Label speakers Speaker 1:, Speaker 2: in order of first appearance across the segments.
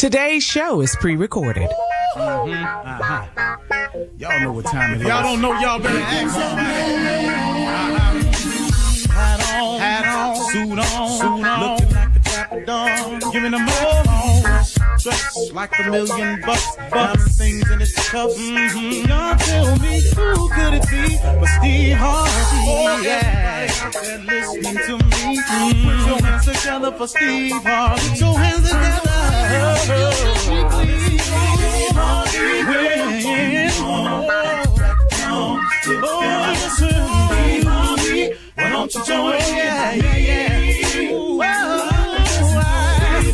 Speaker 1: Today's show is pre-recorded.
Speaker 2: Y'all know what time it is. Y'all don't know, y'all better ask somebody. Hat on, suit on, looking like a dapper dog, giving them all. Dressed like $1 million, diamond things in its cuffs. Y'all tell me who could it be but Steve Harvey? Oh yeah, and listening to me. Put your hands together for Steve Harvey. Put your hands together. Steve Harvey, listen, Steve Harvey, why don't you join? Yeah. Steve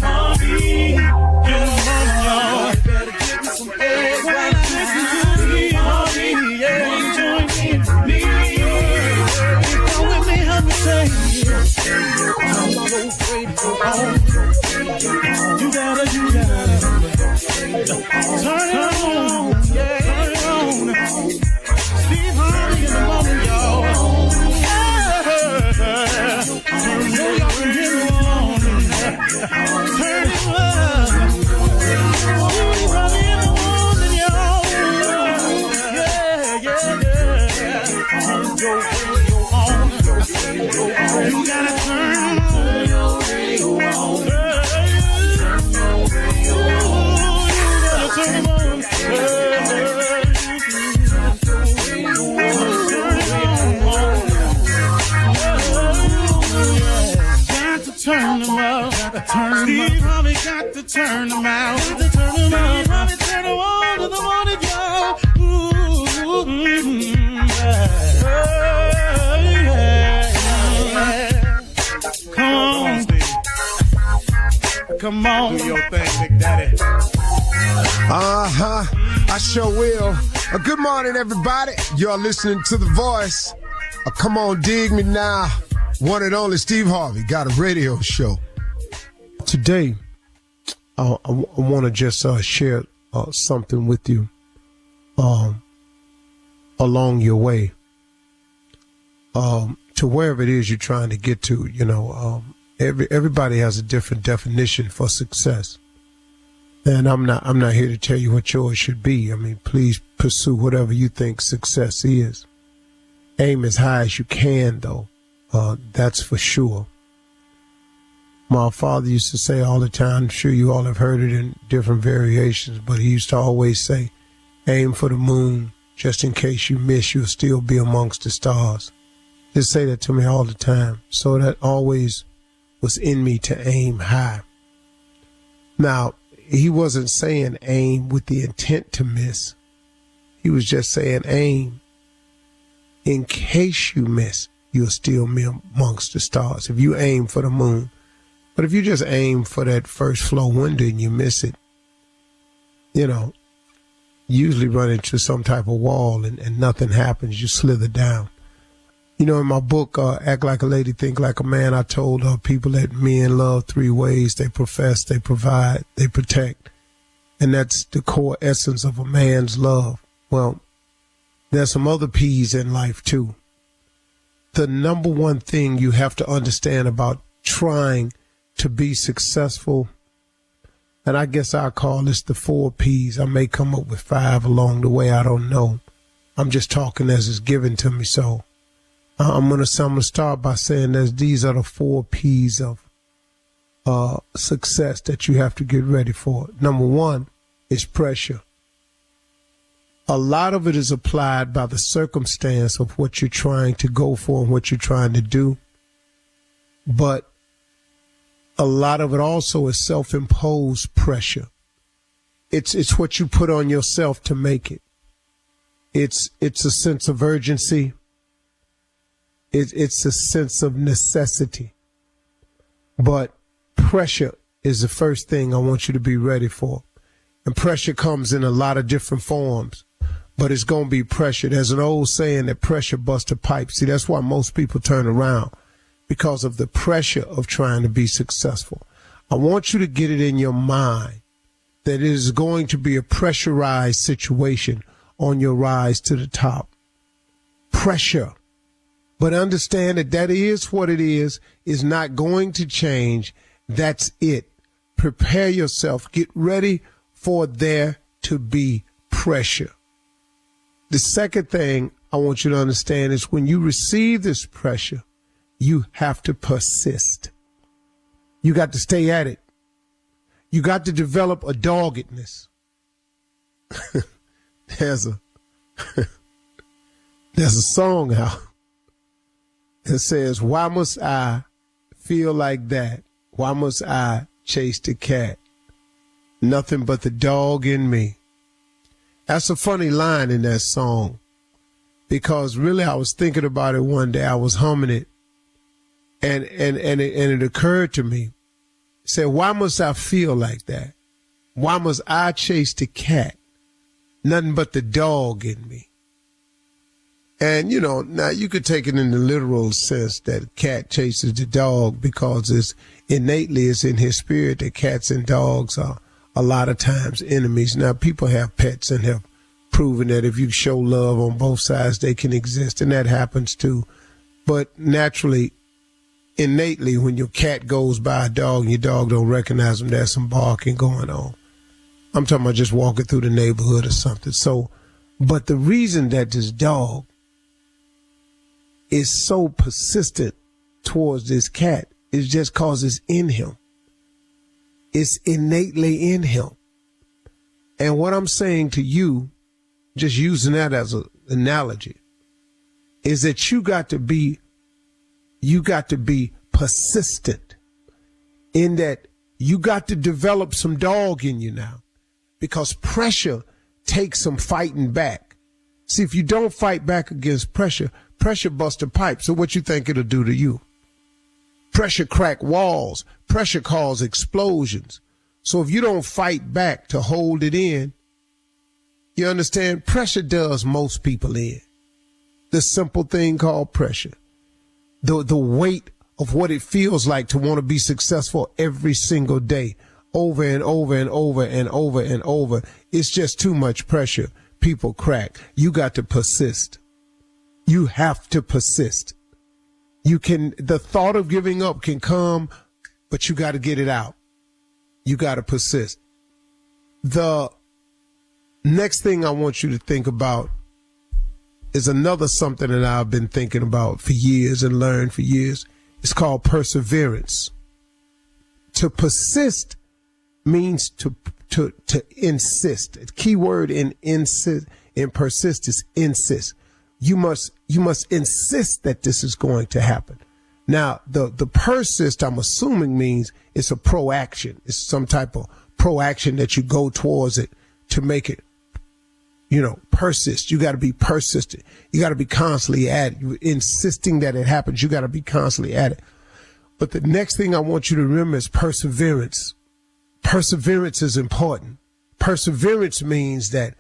Speaker 2: Harvey. Better give me some eggs right now. Steve Harvey, yeah, join in with me. Come with me, help me say, I'm so grateful. You gotta turn it on, yeah, turn it on. Steve Harvey in the morning, y'all. Turn it on, turn it on. You gotta turn your radio on. Turn them out. Steve Harvey got to turn them out. Steve Harvey turn them on to the morning, y'all. Come on. Do your thing, Big Daddy.
Speaker 3: I sure will. Good morning, everybody. You're listening to The Voice. Come on, dig me now. One and only Steve Harvey got a radio show. Today, I want to just share something with you along your way to wherever it is you're trying to get to. You know, everybody has a different definition for success. And I'm not here to tell you what yours should be. I mean, please pursue whatever you think success is. Aim as high as you can, though. That's for sure. My father used to say all the time, I'm sure you all have heard it in different variations, but he used to always say, aim for the moon. Just in case you miss, you'll still be amongst the stars. Just say that to me all the time. So that always was in me to aim high. Now, he wasn't saying aim with the intent to miss. He was just saying aim in case you miss, you'll still be amongst the stars. If you aim for the moon. But if you just aim for that first floor window and you miss it, you know, you usually run into some type of wall and nothing happens. You slither down. You know, in my book, Act Like a Lady, Think Like a Man, I told people that men love three ways. They profess, they provide, they protect. And that's the core essence of a man's love. Well, there's some other P's in life, too. The number one thing you have to understand about trying to be successful, and I guess I'll call this the 4 P's. I may come up with 5 along the way. I don't know. I'm just talking as it's given to me, so I'm gonna start by saying that these are the 4 P's of success that you have to get ready for. Number 1 is pressure. A lot of it is applied by the circumstance of what you're trying to go for and what you're trying to do. But a lot of it also is self-imposed pressure. It's what you put on yourself to make it. It's a sense of urgency. It's a sense of necessity. But pressure is the first thing I want you to be ready for. And pressure comes in a lot of different forms, but it's going to be pressure. There's an old saying that pressure busts a pipe. See, that's why most people turn around, because of the pressure of trying to be successful. I want you to get it in your mind that it is going to be a pressurized situation on your rise to the top. Pressure. But understand that is what it is not going to change. That's it. prepare yourself. Get ready for there to be pressure. The second thing I want you to understand is when you receive this pressure, you have to persist. You got to stay at it. You got to develop a doggedness. There's a song out that says, why must I feel like that? Why must I chase the cat? Nothing but the dog in me. That's a funny line in that song, because really I was thinking about it one day. I was humming it, and it occurred to me. Said, why must I feel like that? Why must I chase the cat? Nothing but the dog in me. And, now you could take it in the literal sense that a cat chases the dog because it's innately it's in his spirit that cats and dogs are a lot of times enemies. Now, people have pets and have proven that if you show love on both sides, they can exist, and that happens too. But naturally, innately, when your cat goes by a dog and your dog don't recognize them, there's some barking going on. I'm talking about just walking through the neighborhood or something. So, but the reason that this dog is so persistent towards this cat is just cause it's in him. It's innately in him. And what I'm saying to you, just using that as an analogy, is that you got to be persistent in that you got to develop some dog in you now, because pressure takes some fighting back. See, if you don't fight back against pressure, pressure busts a pipe. So what you think it'll do to you? Pressure crack walls. Pressure cause explosions. So if you don't fight back to hold it in, you understand, pressure does most people in. The simple thing called pressure. The weight of what it feels like to want to be successful every single day, over and over and over and over and over. It's just too much pressure. People crack. You got to persist. You have to persist. The thought of giving up can come, but you got to get it out. You got to persist. The next thing I want you to think about is another something that I've been thinking about for years and learned for years. It's called perseverance. To persist means to insist. The key word in persist is insist. You must insist that this is going to happen. Now, the persist, I'm assuming, means it's a proaction. It's some type of proaction that you go towards it to make it, persist. You got to be persistent. You got to be constantly at it. You're insisting that it happens. You got to be constantly at it. But the next thing I want you to remember is perseverance. Perseverance is important. Perseverance means that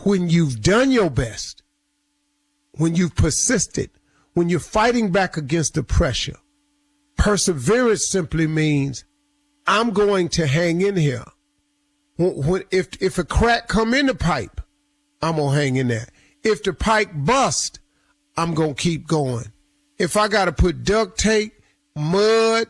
Speaker 3: when you've done your best, when you've persisted, when you're fighting back against the pressure, perseverance simply means I'm going to hang in here. If a crack come in the pipe, I'm going to hang in there. If the pipe bust, I'm going to keep going. If I got to put duct tape, mud,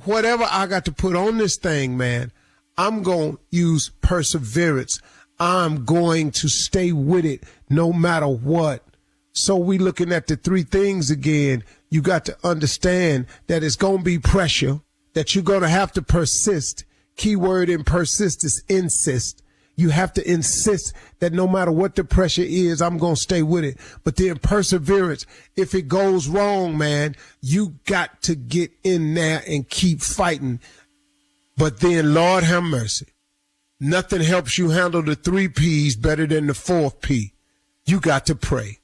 Speaker 3: whatever I got to put on this thing, man, I'm going to use perseverance. I'm going to stay with it no matter what. So we looking at the three things again. You got to understand that it's going to be pressure, that you're going to have to persist. Keyword in persist is insist. You have to insist that no matter what the pressure is, I'm going to stay with it. But then perseverance, if it goes wrong, man, you got to get in there and keep fighting. But then, Lord have mercy, nothing helps you handle the 3 P's better than the 4th P. You got to pray.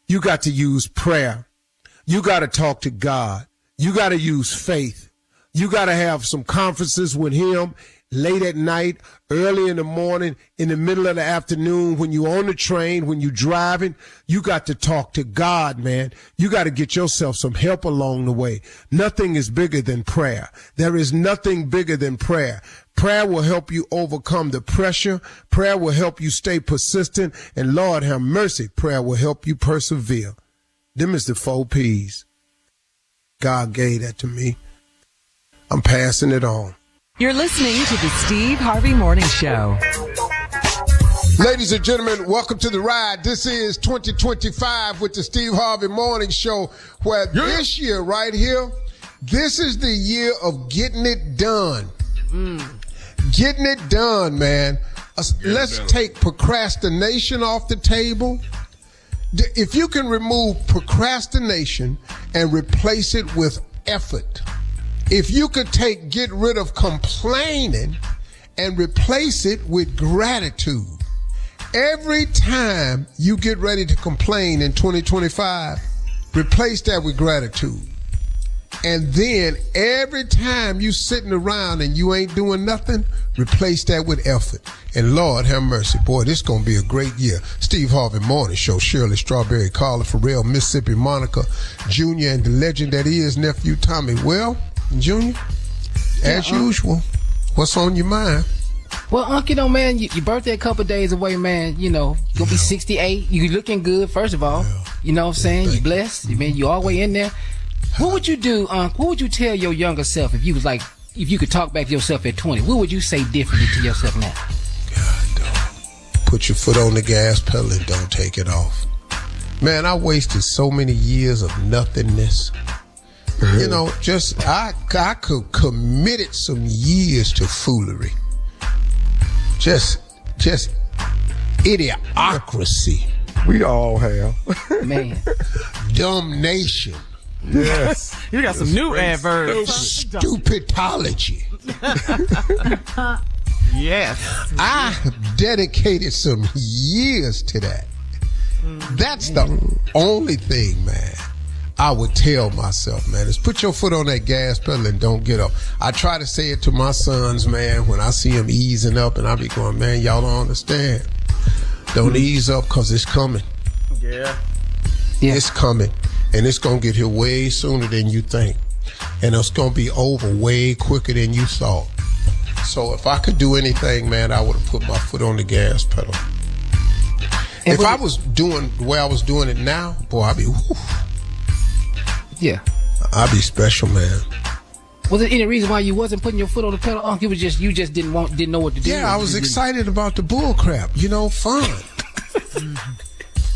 Speaker 3: You got to use prayer. You got to talk to God. You got to use faith. You got to have some conferences with him late at night, early in the morning, in the middle of the afternoon, when you're on the train, when you're driving. You got to talk to God, man. You got to get yourself some help along the way. Nothing is bigger than prayer. There is nothing bigger than prayer. Prayer will help you overcome the pressure. Prayer will help you stay persistent. And Lord have mercy, prayer will help you persevere. Them is the 4 P's. God gave that to me. I'm passing it on.
Speaker 1: You're listening to the Steve Harvey Morning Show.
Speaker 3: Ladies and gentlemen, welcome to the ride. This is 2025 with the Steve Harvey Morning Show, where this year right here, this is the year of getting it done. Getting it done, man. Let's take procrastination off the table. If you can remove procrastination and replace it with effort, if you could get rid of complaining and replace it with gratitude. Every time you get ready to complain in 2025, replace that with gratitude. And then every time you sitting around and you ain't doing nothing, replace that with effort. And Lord have mercy, boy, this going to be a great year. Steve Harvey Morning Show, Shirley Strawberry, Carla Farrell, Mississippi Monica Jr., and the legend that is Nephew Tommy. Well, Junior, as usual, what's on your mind?
Speaker 4: Well, Unc, you know, man, your birthday a couple days away, man. You know, you're going to be 68. You looking good, first of all. You know what I'm saying? You blessed. Man, you all the way in there. What would you do, Unc? What would you tell your younger self if you could talk back to yourself at 20? What would you say differently to yourself now?
Speaker 3: God, don't. Put your foot on the gas pedal and don't take it off. Man, I wasted so many years of nothingness. You know, I could committed some years to foolery. Just idiocracy.
Speaker 5: We all have.
Speaker 4: Man.
Speaker 3: Dumbnation.
Speaker 5: Yes.
Speaker 1: You got some new adverbs.
Speaker 3: Stupidology.
Speaker 1: Yes.
Speaker 3: I dedicated some years to that. That's the only thing, man, I would tell myself, man, is put your foot on that gas pedal and don't get up. I try to say it to my sons, man, when I see them easing up, and I be going, man, y'all don't understand. Don't ease up because it's coming.
Speaker 1: Yeah.
Speaker 3: It's coming. And it's going to get here way sooner than you think. And it's going to be over way quicker than you thought. So if I could do anything, man, I would have put my foot on the gas pedal. And if I was doing the way I was doing it now, boy, I'd be, whew.
Speaker 4: Yeah.
Speaker 3: I'd be special, man.
Speaker 4: Was there any reason why you wasn't putting your foot on the pedal, Unc? It was just you just didn't know what to do.
Speaker 3: Yeah, I was excited about the bull crap. You know, fun.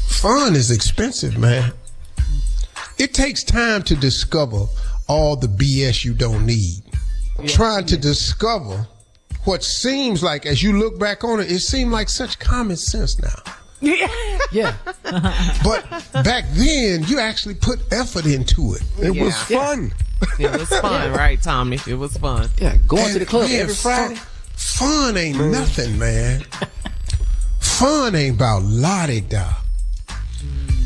Speaker 3: Fun is expensive, man. It takes time to discover all the BS you don't need. Trying to discover what seems like, as you look back on it, it seemed like such common sense now.
Speaker 4: Yeah.
Speaker 3: But back then, you actually put effort into it.
Speaker 5: It was fun.
Speaker 1: It was fun, right, Tommy? It was fun.
Speaker 4: Yeah, going to the club every Friday.
Speaker 3: Fun ain't nothing, man. Fun ain't about la-di-da.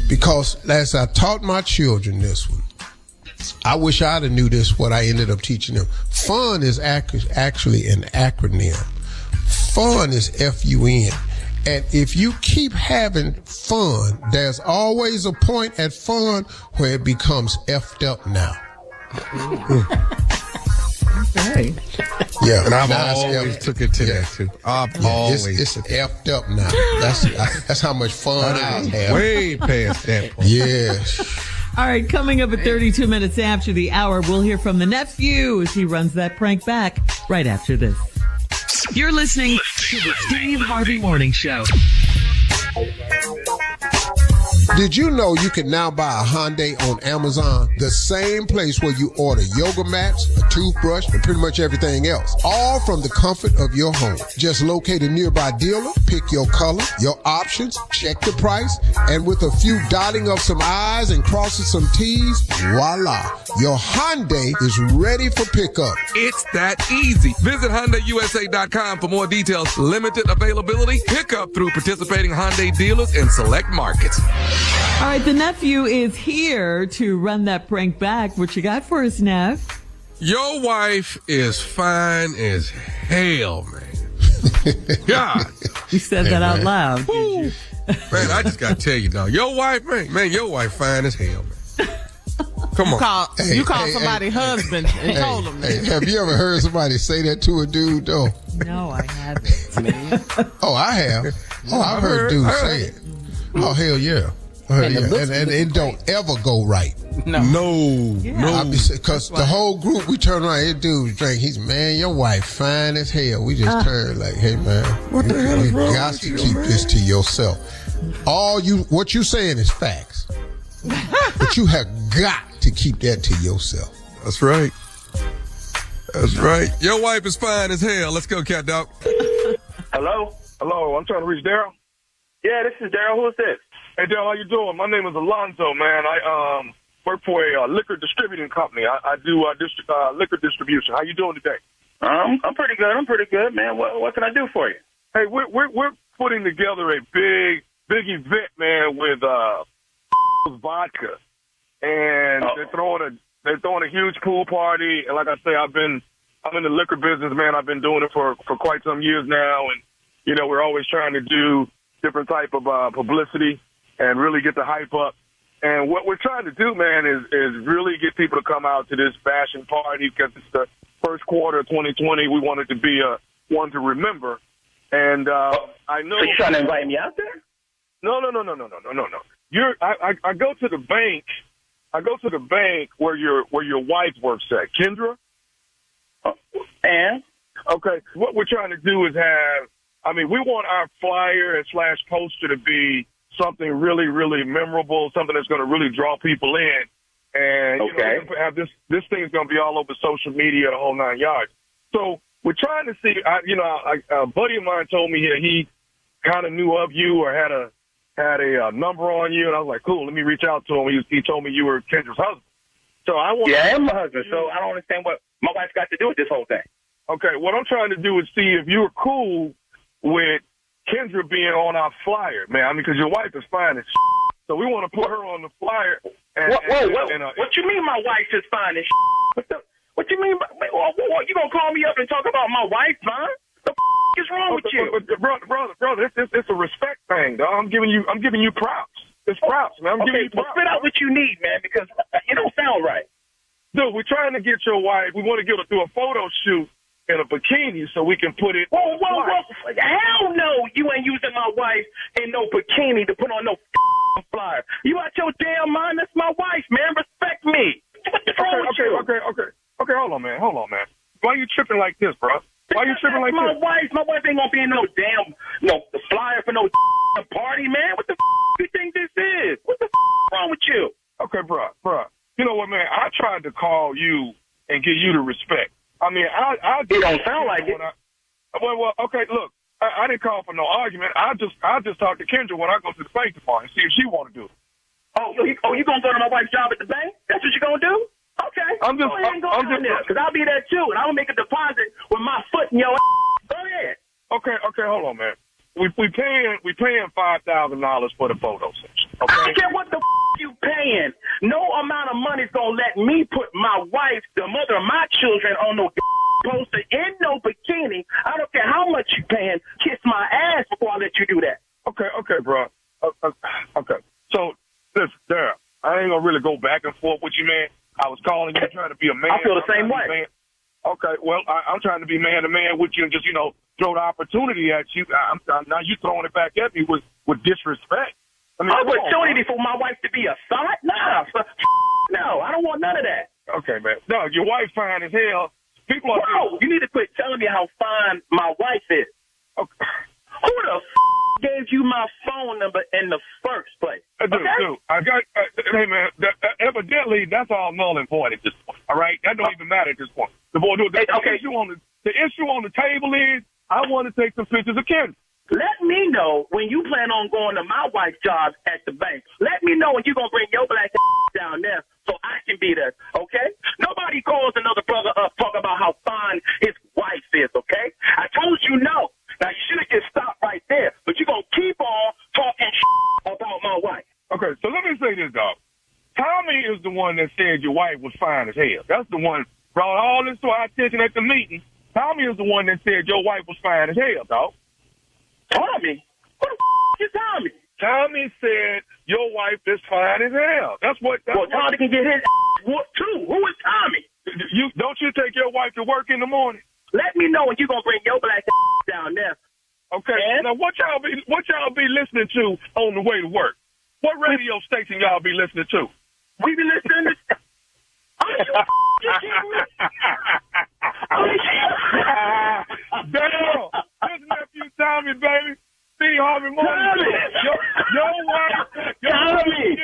Speaker 3: Because as I taught my children this one, I wish I'd have knew this, what I ended up teaching them. Fun is actually an acronym. Fun is F-U-N. And if you keep having fun, there's always a point at fun where it becomes effed up now.
Speaker 5: Okay.
Speaker 3: Yeah,
Speaker 5: and I've always took it to that too.
Speaker 3: It's effed up now. That's how much fun I have.
Speaker 5: Way past that point.
Speaker 3: Yeah.
Speaker 6: All right, coming up at 32 minutes after the hour, we'll hear from the nephew as he runs that prank back right after this.
Speaker 1: You're listening to the Steve Harvey Morning Show.
Speaker 3: Did you know you can now buy a Hyundai on Amazon? The same place where you order yoga mats, a toothbrush, and pretty much everything else. All from the comfort of your home. Just locate a nearby dealer, pick your color, your options, check the price, and with a few dotting of some I's and crossing some T's, voila. Your Hyundai is ready for pickup.
Speaker 7: It's that easy. Visit HyundaiUSA.com for more details. Limited availability. Pickup through participating Hyundai dealers in select markets.
Speaker 6: All right, the nephew is here to run that prank back. What you got for us, Neff?
Speaker 7: Your wife is fine as hell, man. God.
Speaker 6: You said that out loud, did you?
Speaker 7: Man, I just got to tell you, dog. Your wife, man, your wife fine as hell, man. Come on.
Speaker 1: You call somebody husband and told him that.
Speaker 3: Have you ever heard somebody say that to a dude, though?
Speaker 6: No, I haven't.
Speaker 3: Oh, I have. Oh, I've heard dudes say it. Oh, hell yeah.
Speaker 4: And it looks
Speaker 5: and it don't ever go right.
Speaker 7: No.
Speaker 5: Because the whole group, we turn around, this dude drink. He's, man, your wife fine as hell. We just turn like, hey, man,
Speaker 7: What the hell is
Speaker 5: you
Speaker 7: wrong
Speaker 5: got
Speaker 7: with
Speaker 5: to
Speaker 7: you,
Speaker 5: keep
Speaker 7: man?
Speaker 5: this to yourself. What you saying is facts. But you have got to keep that to yourself.
Speaker 7: That's right. That's right. Your wife is fine as hell. Let's go, Cat Dog.
Speaker 8: Hello? Hello, I'm trying to reach Daryl. Yeah, this is Daryl. Who's this? Hey, Daryl, how you doing? My name is Alonzo, man. I work for a liquor distributing company. I do liquor distribution. How you doing today?
Speaker 9: I'm pretty good. I'm pretty good, man. What can I do for you?
Speaker 8: Hey, we're putting together a big event, man, with vodka, and they're throwing a huge pool party. And like I say, I'm in the liquor business, man. I've been doing it for quite some years now, and you know, we're always trying to do different type of publicity and really get the hype up. And what we're trying to do, man, is really get people to come out to this fashion party because it's the first quarter of 2020. We want it to be one to remember. And I know.
Speaker 9: So you trying to invite me out there?
Speaker 8: No. I go to the bank. I go to the bank where your wife works at, Kendra.
Speaker 9: And
Speaker 8: okay, what we're trying to do is we want our flyer and / poster to be something really, really memorable, something that's going to really draw people in. And
Speaker 9: okay,
Speaker 8: you know, have this thing is going to be all over social media, the whole 9 yards. So we're trying to see. A buddy of mine told me he kind of knew of you or had a number on you, and I was like, cool. Let me reach out to him. He told me you were Kendra's husband. So I want.
Speaker 9: Yeah, I am my husband. So I don't understand what my wife's got to do with this whole thing.
Speaker 8: Okay, what I'm trying to do is see if you're cool with Kendra being on our flyer, man. Because your wife is fine as shit. So we want to put her on the flyer.
Speaker 9: What you mean my wife is fine as shit? What you mean? What, you gonna call me up and talk about my wife, man? The is wrong with you?
Speaker 8: Brother, it's a respect thing, dog. I'm giving you props. It's props, man. I'm giving you props.
Speaker 9: Spit out what you need, man, because it don't sound right.
Speaker 8: Dude, we're trying to get your wife. We want to get her through a photo shoot in a bikini so we can put it.
Speaker 9: Whoa. Hell no, you ain't using my wife in no bikini to put on no flyer. You out your damn mind? That's my wife, man. Respect me. What's wrong with you?
Speaker 8: Okay, hold on, man. Why you tripping like this, bro? Why you tripping like this?
Speaker 9: My wife ain't gonna be in no flyer for no party, man. What the you think this is? What the wrong with you?
Speaker 8: Okay, bro. You know what, man? I tried to call you and give you the respect. I mean, I
Speaker 9: it don't sound like it.
Speaker 8: Well, okay, look. I didn't call for no argument. I just talked to Kendra when I go to the bank tomorrow and see if she want to do it.
Speaker 9: You gonna go to my wife's job at the bank? That's what you gonna do? Okay.
Speaker 8: I'm just
Speaker 9: there because I'll be there too, and I'll make a deposit with my foot in your ass. Go ahead.
Speaker 8: Okay, hold on, man. We paying $5,000 for the photo session. Okay.
Speaker 9: I don't care what the you paying. No amount of money's gonna let me put my wife, the mother of my children, on no poster in no bikini. I don't care how much you paying. Kiss my ass before I let you do that.
Speaker 8: Okay, bro. Okay. So, listen, Daryl, I ain't gonna really go back and forth with you, man. I was calling you trying to be a man.
Speaker 9: I feel the same way.
Speaker 8: Okay, well, I'm trying to be man to man with you and just, throw the opportunity at you. Now you throwing it back at me with disrespect.
Speaker 9: Opportunity for my wife to be a sot? Nah. No, I don't want none of that.
Speaker 8: Okay, man. No, your wife fine as hell.
Speaker 9: Bro, you need to quit telling me how fine my wife is.
Speaker 8: Okay.
Speaker 9: Who the gave you my phone number in the first place?
Speaker 8: Dude, I got. Hey, man. Evidently, that's all null and void at this point. All right, that don't even matter at this point. The issue on the table is I want to take some pictures of Kendra.
Speaker 9: Let me know when you plan on going to my wife's job at the bank. Let me know when you're going to bring your black down there so I can be there, okay? Nobody calls another brother up talking about how fine his wife is, okay? I told you no. Now, you should have just stopped right there, but you're going to keep on talking about my wife.
Speaker 8: Okay, so let me say this, dog. Tommy is the one that said your wife was fine as hell. That's the one brought all this to our attention at the meeting. Tommy is the one that said your wife was fine as hell, dog.
Speaker 9: Tommy? Who the is Tommy?
Speaker 8: Tommy said your wife is fine as hell.
Speaker 9: Tommy can get his whooped too. Who is Tommy?
Speaker 8: Don't you take your wife to work in the morning?
Speaker 9: Let me know when you're gonna bring your black down there.
Speaker 8: Okay. And? Now what y'all be listening to on the way to work? What radio station y'all be listening to?
Speaker 9: We be listening to...
Speaker 8: Daryl, this Nephew Tommy, baby. Steve Harvey morning. Your wife.
Speaker 9: Tommy,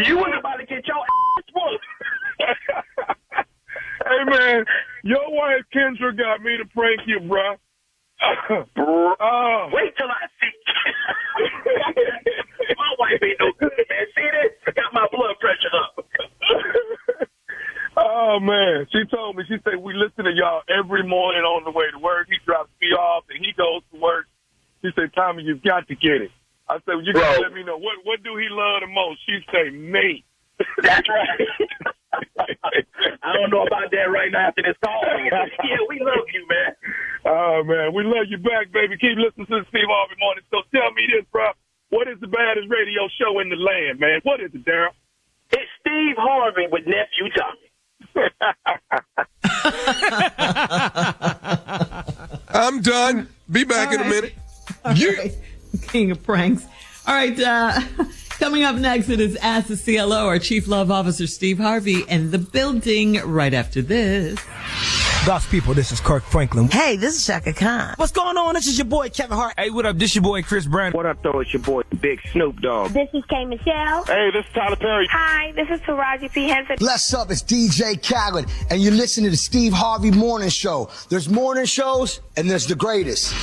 Speaker 9: you was about to get your ass whooped.
Speaker 8: Hey, man, your wife, Kendra, got me to prank you, bruh.
Speaker 9: Wait till I see. My wife ain't no good, man. See this? Got my blood pressure up.
Speaker 8: Oh, man. She told me, she said, we listen to y'all every morning on the way to work. He drops me off and he goes to work. She said, Tommy, you've got to get it. I said, well, you got to let me know. What do he love the most? She said, me.
Speaker 9: That's right. I don't know about that right now after this call. Yeah, we love you, man.
Speaker 8: Oh, man. We love you back, baby. Keep listening to the Steve Harvey Morning. So tell me this, bro. What is the baddest radio show in the land, man? What is it, Daryl?
Speaker 9: It's Steve Harvey with Nephew Tommy.
Speaker 7: I'm done. Be back in a minute.
Speaker 6: Right. King of pranks. All right. Coming up next, it is Ask the CLO. Our Chief Love Officer, Steve Harvey, in the building right after this.
Speaker 10: God's people, this is Kirk Franklin.
Speaker 11: Hey, this is Shaka Khan.
Speaker 10: What's going on? This is your boy Kevin Hart. Hey, what up? This your boy Chris Brown.
Speaker 12: What up, though? It's your boy Big Snoop Dogg.
Speaker 13: This is K. Michelle.
Speaker 8: Hey, this is Tyler Perry.
Speaker 13: Hi, this is Taraji P. Henson.
Speaker 14: Bless up, it's DJ Khaled, and you're listening to the Steve Harvey Morning Show. There's morning shows, and there's the greatest.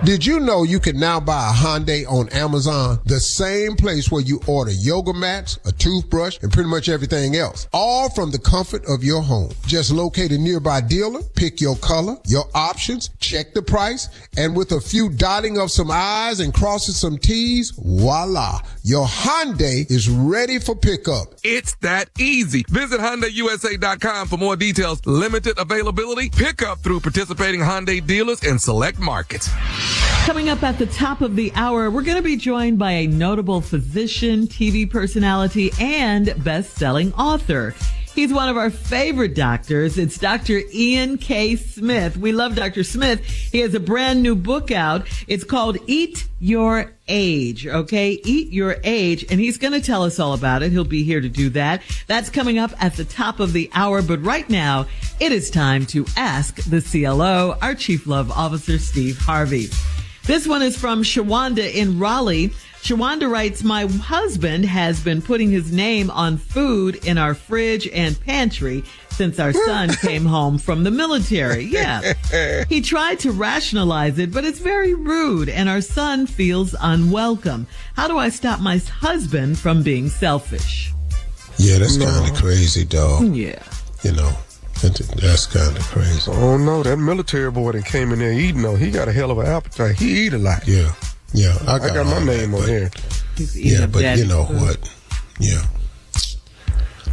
Speaker 5: Did you know you can now buy a Hyundai on Amazon? The same place where you order yoga mats, a toothbrush, and pretty much everything else. All from the comfort of your home. Just locate a nearby dealer, pick your color, your options, check the price, and with a few dotting of some I's and crossing some T's, voila, your Hyundai is ready for pickup.
Speaker 7: It's that easy. Visit HyundaiUSA.com for more details. Limited availability. Pickup through participating Hyundai dealers in select markets.
Speaker 6: Coming up at the top of the hour, we're going to be joined by a notable physician, TV personality, and best-selling author. He's one of our favorite doctors. It's Dr. Ian K. Smith. We love Dr. Smith. He has a brand new book out. It's called Eat Your Age, okay? Eat Your Age. And he's going to tell us all about it. He'll be here to do that. That's coming up at the top of the hour. But right now, it is time to ask the CLO, our Chief Love Officer, Steve Harvey. This one is from Shawanda in Raleigh. Shawanda writes, my husband has been putting his name on food in our fridge and pantry since our son came home from the military. Yeah. He tried to rationalize it, but it's very rude and our son feels unwelcome. How do I stop my husband from being selfish?
Speaker 5: Yeah, that's kind of crazy, dog.
Speaker 6: Yeah.
Speaker 5: You know. That's kind of crazy.
Speaker 15: Oh, no, that military boy that came in there eating, though, he got a hell of an appetite. He eat a lot.
Speaker 5: Yeah.
Speaker 15: I got my name on here.
Speaker 5: Yeah, but you know what? Yeah.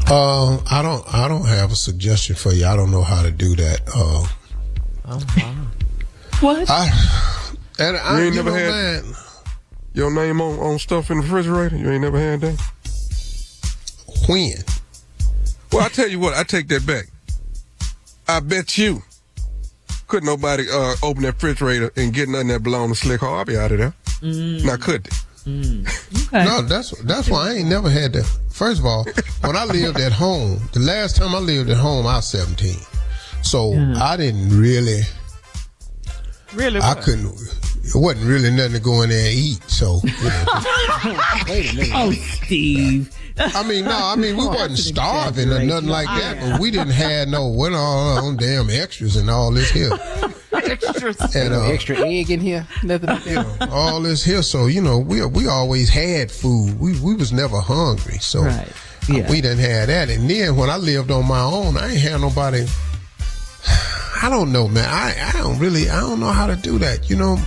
Speaker 5: I don't have a suggestion for you. I don't know how to do that.
Speaker 6: What?
Speaker 15: You ain't never had your name on stuff in the refrigerator? You ain't never had that?
Speaker 5: When?
Speaker 15: Well, I tell you what, I take that back. I bet you couldn't nobody open that refrigerator and get nothing that belonged to Slick Harvey out of there. Now, could they?
Speaker 6: Okay.
Speaker 5: No, that's why I ain't never had that. First of all, when I lived at home, the last time I lived at home, I was 17. So I didn't really.
Speaker 10: Really?
Speaker 5: I couldn't. It wasn't really nothing to go in there and eat. So. You know,
Speaker 6: wait a minute. Oh, Steve.
Speaker 5: we wasn't starving or nothing like that, but we didn't have no damn extras and all this here.
Speaker 4: Extras. And extra egg in here. Nothing like that.
Speaker 5: All this here. So, we always had food. We was never hungry. So we didn't have that. And then when I lived on my own, I ain't had nobody. I don't know, man. I don't know how to do that, you know.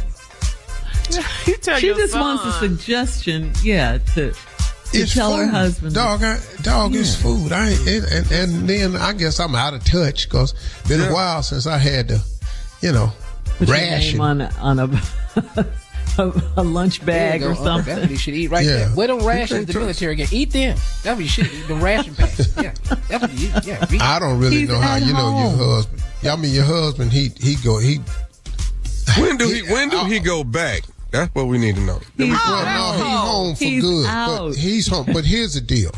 Speaker 6: She just wants a suggestion, to tell her husband.
Speaker 5: Dog is food. And then I guess I'm out of touch because it's been a while since I had to,
Speaker 6: put
Speaker 5: ration.
Speaker 6: Your name on a lunch bag or something.
Speaker 4: That's what you should eat right there. Where them rations the military get? Eat them. That's what you should eat. The ration packs. Yeah. That's what you eat.
Speaker 5: I don't really know how your husband. Your husband, he
Speaker 15: When do he go back? That's what we need to know.
Speaker 5: He's home for good. But he's home. But here's the deal.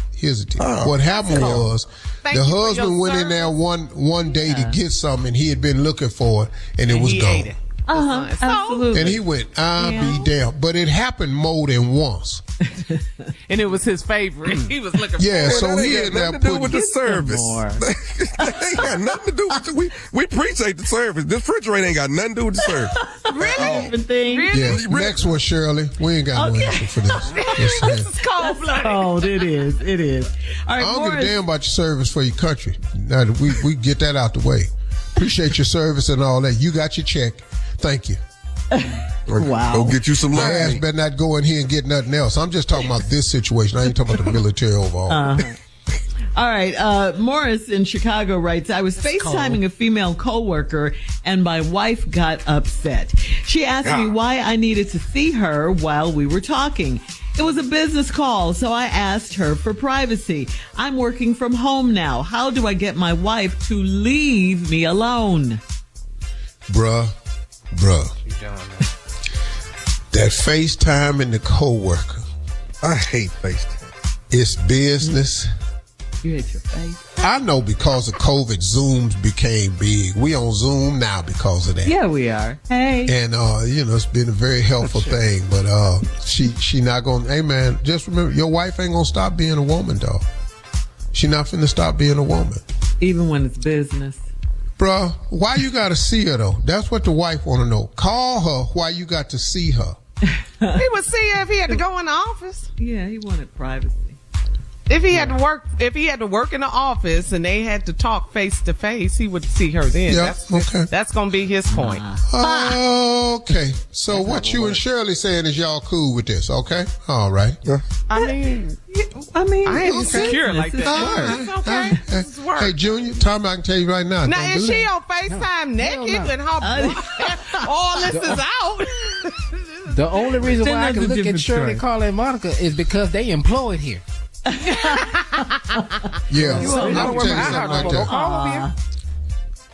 Speaker 5: What happened was the husband went in there one day to get something, and he had been looking for it, and it was gone.
Speaker 6: Absolutely.
Speaker 5: And he went, I'll be damned. But it happened more than once.
Speaker 11: And it was his favorite. He was looking for
Speaker 5: it. So
Speaker 15: that
Speaker 5: he
Speaker 15: ain't got nothing to do with the service. That ain't got nothing to do with it. We appreciate the service. This refrigerator ain't got nothing to do with the service.
Speaker 11: Really?
Speaker 5: Yeah. Next one, Shirley. We ain't got no answer for this.
Speaker 11: This is cold-blooded.
Speaker 6: Cold. It is. All right,
Speaker 5: I don't give a damn about your service for your country. Now, we get that out the way. Appreciate your service and all that. You got your check. Thank you.
Speaker 6: Wow.
Speaker 15: Go get you some
Speaker 5: My ass better not go in here and get nothing else. I'm just talking about this situation. I ain't talking about the military overall.
Speaker 6: All right. Morris in Chicago writes, I was FaceTiming a female coworker and my wife got upset. She asked me why I needed to see her while we were talking. It was a business call, so I asked her for privacy. I'm working from home now. How do I get my wife to leave me alone?
Speaker 5: Bruh. That FaceTime and the coworker.
Speaker 15: I hate FaceTime.
Speaker 5: It's business.
Speaker 6: You hate your face.
Speaker 5: I know because of COVID, Zooms became big. We on Zoom now because of that.
Speaker 6: Yeah, we are. Hey.
Speaker 5: And it's been a very helpful thing. But she not gonna. Hey man, just remember, your wife ain't gonna stop being a woman, dog. She not finna stop being a woman.
Speaker 6: Even when it's business.
Speaker 5: Bruh, why you gotta see her though? That's what the wife wanna know. Call her why you got to see her.
Speaker 11: He would see her if he had to go in the office.
Speaker 6: Yeah, he wanted privacy.
Speaker 11: If he had to work in the office and they had to talk face to face, he would see her then.
Speaker 5: Yeah,
Speaker 11: That's going to be his point.
Speaker 5: Okay. So what you and Shirley saying is y'all cool with this, okay? All right.
Speaker 11: I mean, I ain't secure like that. It's okay. This is work.
Speaker 5: Hey, Junior, Tommy, I can tell you right now.
Speaker 11: Now, is she on FaceTime naked and all this is out?
Speaker 4: The only reason why I can look at Shirley, Carla, and Monica is because they employed here.
Speaker 5: Yeah, I'm telling you something like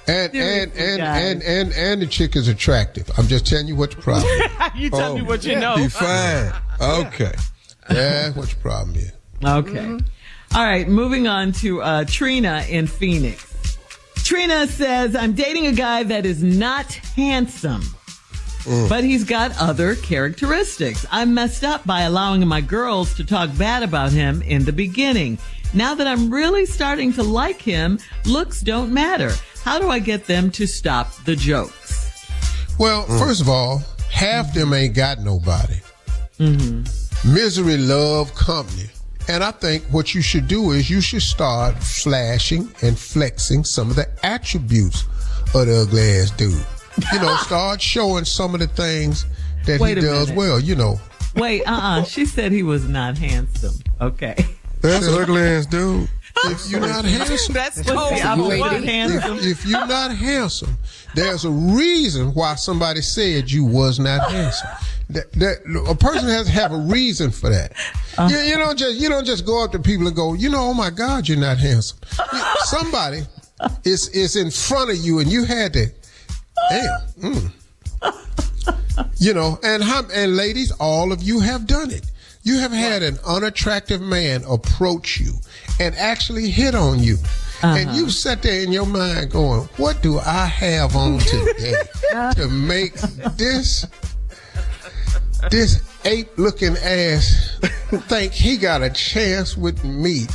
Speaker 5: that. And the chick is attractive. I'm just telling you what the problem is.
Speaker 11: You tell me what you know.
Speaker 15: Be fine. Okay.
Speaker 5: Yeah, what your problem is.
Speaker 6: Okay. All right, moving on to Trina in Phoenix. Trina says, I'm dating a guy that is not handsome. But he's got other characteristics. I messed up by allowing my girls to talk bad about him in the beginning. Now that I'm really starting to like him, looks don't matter. How do I get them to stop the jokes?
Speaker 5: Well, first of all, half them ain't got nobody. Misery love company. And I think what you should do is you should start flashing and flexing some of the attributes of the ugly ass dude. Start showing some of the things that he does well,
Speaker 6: Wait, she said he was not handsome. Okay.
Speaker 15: That's an ugly ass dude.
Speaker 5: If you're not handsome,
Speaker 11: that's
Speaker 5: if you're not handsome, there's a reason why somebody said you was not handsome. A person has to have a reason for that. You don't just go up to people and go, oh my God, you're not handsome. Somebody is in front of you and you had to. Damn. And ladies, all of you have done it. You have had an unattractive man approach you and actually hit on you. And you sat there in your mind going, what do I have on today to make this ape-looking ass think he got a chance with me?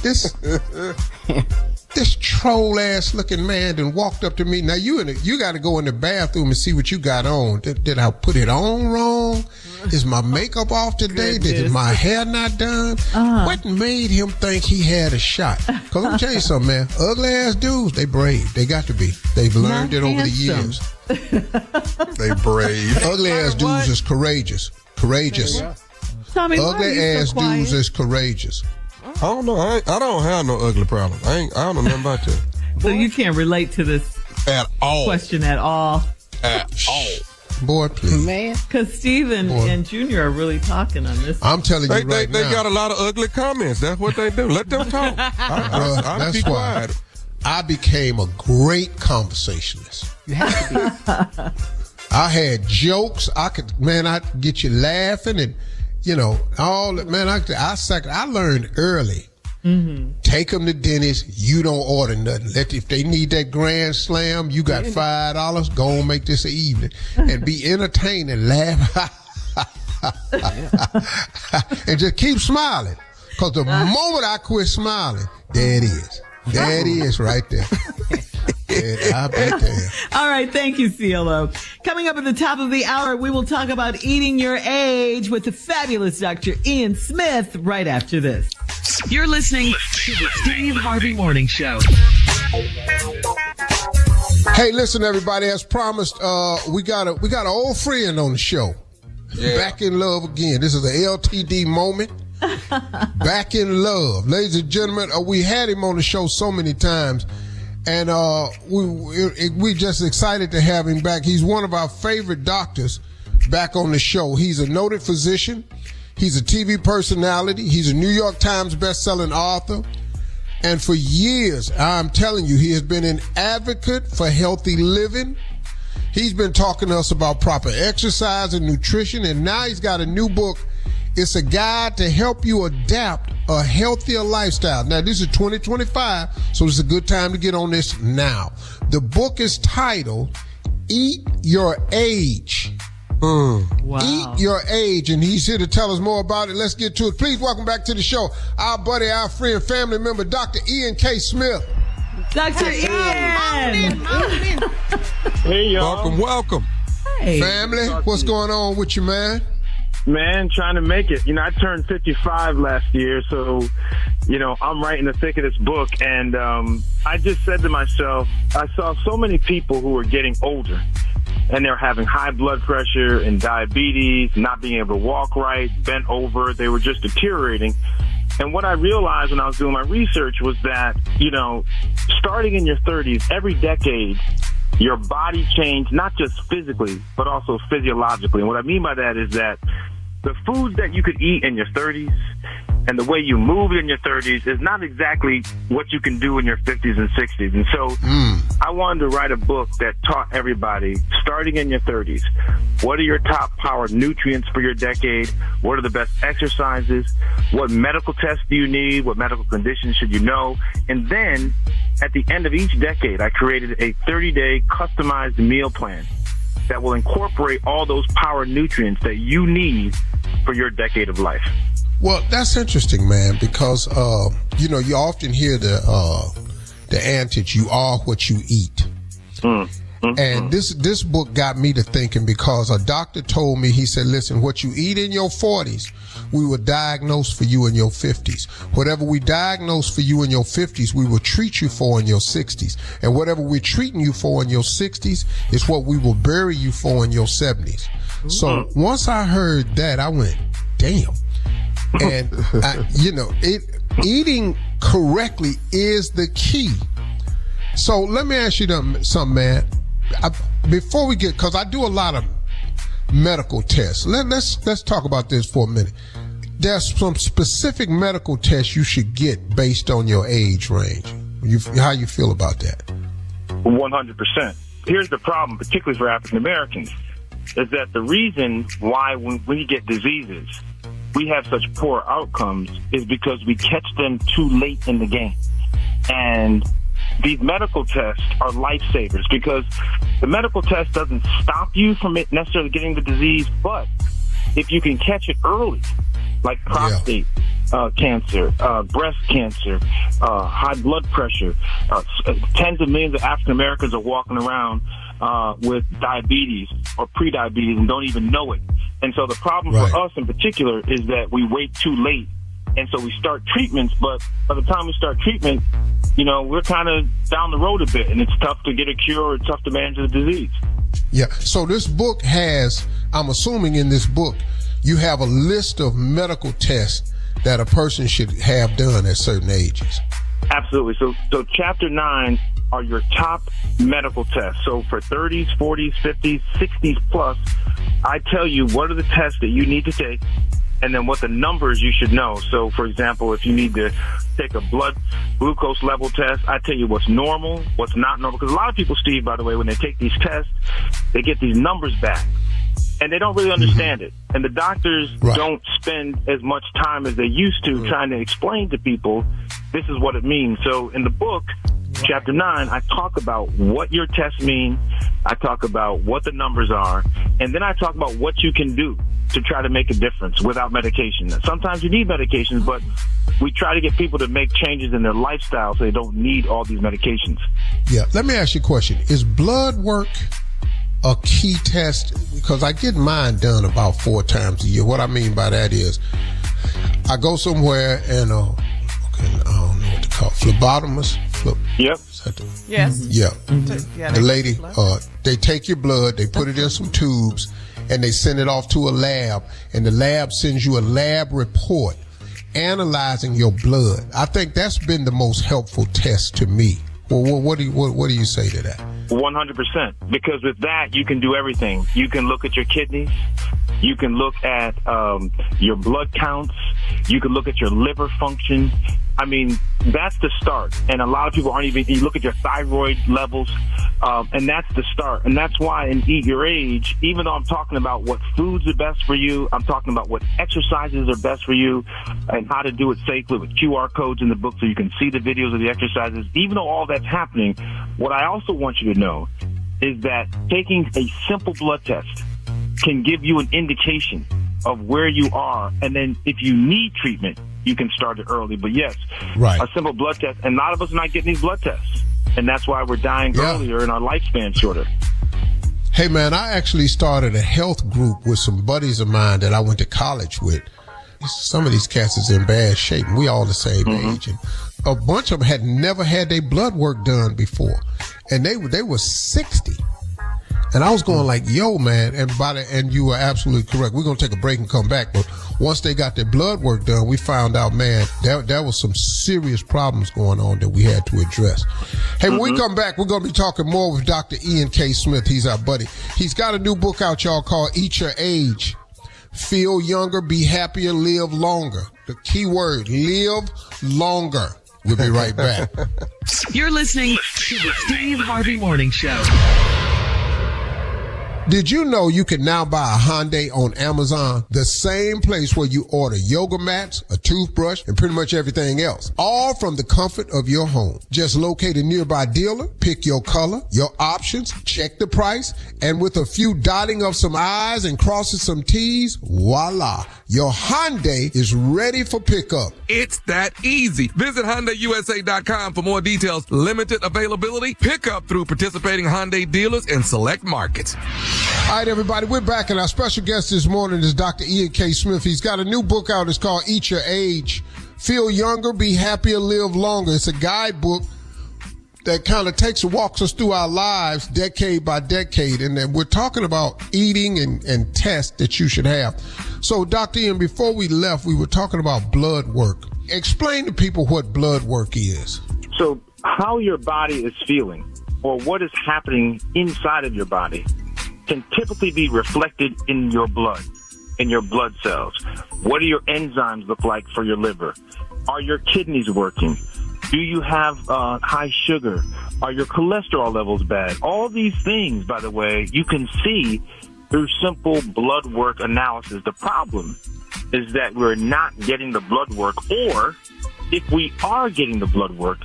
Speaker 5: This troll-ass looking man then walked up to me. Now, you got to go in the bathroom and see what you got on. Did I put it on wrong? Is my makeup off today? Is my hair not done? What made him think he had a shot? Because let me tell you something, man. Ugly-ass dudes, they brave. They got to be. They've learned it over the years.
Speaker 15: They brave.
Speaker 5: Ugly-ass dudes is courageous.
Speaker 6: Tommy,
Speaker 5: ugly-ass dudes is courageous.
Speaker 15: I don't know. I don't have no ugly problem. I don't know nothing about that.
Speaker 6: So you can't relate to this
Speaker 15: at all
Speaker 6: question at all.
Speaker 15: At all.
Speaker 5: Boy, please.
Speaker 4: Man.
Speaker 6: Because Steven and Junior are really talking on this.
Speaker 5: I'm telling you
Speaker 15: they
Speaker 5: now.
Speaker 15: got a lot of ugly comments. That's what they do. Let them talk. I'll be quiet.
Speaker 5: I became a great conversationalist.
Speaker 4: You have to be.
Speaker 5: I had jokes. I'd get you laughing and, all that. Man, I learned early. Mm-hmm. Take them to Denny's. You don't order nothing. If they need that grand slam, you got $5. Go and make this an evening and be entertained and laugh. And just keep smiling. Because the moment I quit smiling, there it is. There it is right there. I'll be there.
Speaker 6: All right. Thank you, CLO. Coming up at the top of the hour, we will talk about eating your age with the fabulous Dr. Ian Smith right after this.
Speaker 1: You're listening to the Steve Harvey Morning Show.
Speaker 5: Hey, listen, everybody. As promised, we got an old friend on the show. Yeah. Back in love again. This is a LTD moment. Back in love. Ladies and gentlemen, we had him on the show so many times, and we just excited to have him back. He's one of our favorite doctors back on the show. He's a noted physician. He's a TV personality. He's a New York Times best-selling author. And for years, I'm telling you, he has been an advocate for healthy living. He's been talking to us about proper exercise and nutrition, and now he's got a new book. It's a guide to help you adapt a healthier lifestyle. Now, this is 2025, so it's a good time to get on this now. The book is titled Eat Your Age. Wow. Eat Your Age, and he's here to tell us more about it. Let's get to it. Please welcome back to the show our buddy, our friend, family member, Dr. Ian K. Smith.
Speaker 6: Dr. Ian.
Speaker 12: Hey, y'all.
Speaker 15: Welcome.
Speaker 6: Hey.
Speaker 5: Family, what's going on with you, man?
Speaker 12: Man, trying to make it. I turned 55 last year, so, I'm right in the thick of this book. And I just said to myself, I saw so many people who were getting older, and they're having high blood pressure and diabetes, not being able to walk right, bent over. They were just deteriorating. And what I realized when I was doing my research was that, starting in your 30s, every decade, your body changed, not just physically, but also physiologically. And what I mean by that is that the foods that you could eat in your 30s and the way you move in your 30s is not exactly what you can do in your 50s and 60s. And so I wanted to write a book that taught everybody, starting in your 30s, what are your top power nutrients for your decade? What are the best exercises? What medical tests do you need? What medical conditions should you know? And then at the end of each decade, I created a 30-day customized meal plan that will incorporate all those power nutrients that you need for your decade of life.
Speaker 5: Well, that's interesting, man, because, you often hear the antics, you are what you eat. And this book got me to thinking because a doctor told me, he said, listen, what you eat in your 40s, we will diagnose for you in your 50s. Whatever we diagnose for you in your 50s, we will treat you for in your 60s. And whatever we're treating you for in your 60s is what we will bury you for in your 70s. So once I heard that, I went, damn. And, eating correctly is the key. So let me ask you something, man. Before we get, because I do a lot of medical tests. Let's talk about this for a minute. There's some specific medical tests you should get based on your age range. How you feel about that?
Speaker 12: 100%. Here's the problem, particularly for African Americans, is that the reason why when we get diseases, we have such poor outcomes is because we catch them too late in the game. And these medical tests are lifesavers because the medical test doesn't stop you from it necessarily getting the disease, but if you can catch it early, like prostate cancer, breast cancer, high blood pressure, tens of millions of African Americans are walking around with diabetes or pre-diabetes and don't even know it. And so the problem for us in particular is that we wait too late. And so we start treatments, but by the time we start treatment, we're kind of down the road a bit, and it's tough to get a cure or tough to manage the disease.
Speaker 5: Yeah. So this book has, I'm assuming in this book, you have a list of medical tests that a person should have done at certain ages.
Speaker 12: Absolutely. So chapter 9 are your top medical tests. So for 30s, 40s, 50s, 60s plus, I tell you what are the tests that you need to take and then what the numbers you should know. So, for example, if you need to take a blood glucose level test, I tell you what's normal, what's not normal. Because a lot of people, Steve, by the way, when they take these tests, they get these numbers back, and they don't really understand it. And the doctors don't spend as much time as they used to trying to explain to people this is what it means. So in the book, Chapter 9, I talk about what your tests mean, I talk about what the numbers are, and then I talk about what you can do to try to make a difference without medication. Sometimes you need medications, but we try to get people to make changes in their lifestyle so they don't need all these medications.
Speaker 5: Yeah, let me ask you a question. Is blood work a key test? Because I get mine done about 4 times a year. What I mean by that is I go somewhere and, I don't know what to call it, phlebotomist.
Speaker 12: Yep.
Speaker 11: Yes.
Speaker 5: Yeah.
Speaker 11: Yeah,
Speaker 5: The lady, they take your blood, they put it in some tubes, and they send it off to a lab, and the lab sends you a lab report analyzing your blood. I think that's been the most helpful test to me. Well, what do you say to that?
Speaker 12: 100%. Because with that, you can do everything. You can look at your kidneys. You can look at your blood counts. You can look at your liver function. I mean, that's the start. And a lot of people aren't even, you look at your thyroid levels, and that's the start. And that's why in Eat Your Age, even though I'm talking about what foods are best for you, I'm talking about what exercises are best for you and how to do it safely with QR codes in the book so you can see the videos of the exercises. Even though all that's happening, what I also want you to know is that taking a simple blood test can give you an indication of where you are, and then if you need treatment, you can start it early. But yes, a simple blood test, and a lot of us are not getting these blood tests, and that's why we're dying earlier and our lifespan shorter.
Speaker 5: Hey man, I actually started a health group with some buddies of mine that I went to college with. Some of these cats is in bad shape, and we all the same age, and a bunch of them had never had their blood work done before, and they were 60. And I was going like, yo, man, and you were absolutely correct. We're going to take a break and come back. But once they got their blood work done, we found out, man, there was some serious problems going on that we had to address. Hey, when we come back, we're going to be talking more with Dr. Ian K. Smith. He's our buddy. He's got a new book out, y'all, called Eat Your Age. Feel younger, be happier, live longer. The key word, live longer. We'll be right back.
Speaker 1: You're listening to the Steve Harvey Morning Show.
Speaker 5: Did you know you can now buy a Hyundai on Amazon? The same place where you order yoga mats, a toothbrush, and pretty much everything else. All from the comfort of your home. Just locate a nearby dealer, pick your color, your options, check the price, and with a few dotting of some I's and crossing some T's, voila, your Hyundai is ready for pickup.
Speaker 7: It's that easy. Visit HyundaiUSA.com for more details. Limited availability, pickup through participating Hyundai dealers in select markets.
Speaker 5: All right, everybody, we're back, and our special guest this morning is Dr. Ian K. Smith. He's got a new book out. It's called Eat Your Age. Feel younger, be happier, live longer. It's a guidebook that kind of walks us through our lives decade by decade, and then we're talking about eating and tests that you should have. So, Dr. Ian, before we left, we were talking about blood work. Explain to people what blood work is.
Speaker 12: So, how your body is feeling or what is happening inside of your body can typically be reflected in your blood, in your blood cells. What do your enzymes look like for your liver? Are your kidneys working? Do you have high sugar? Are your cholesterol levels bad? All these things, by the way, you can see through simple blood work analysis. The problem is that we're not getting the blood work, or if we are getting the blood work,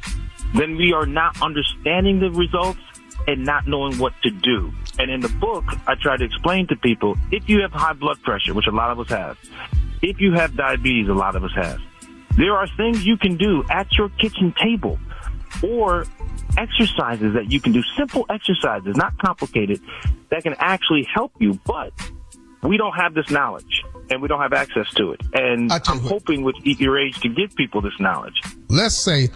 Speaker 12: then we are not understanding the results and not knowing what to do. And in the book, I try to explain to people, if you have high blood pressure, which a lot of us have, if you have diabetes, a lot of us have, there are things you can do at your kitchen table or exercises that you can do, simple exercises, not complicated, that can actually help you. But we don't have this knowledge and we don't have access to it. And I'm hoping with Eat Your Age to give people this knowledge.
Speaker 5: Let's say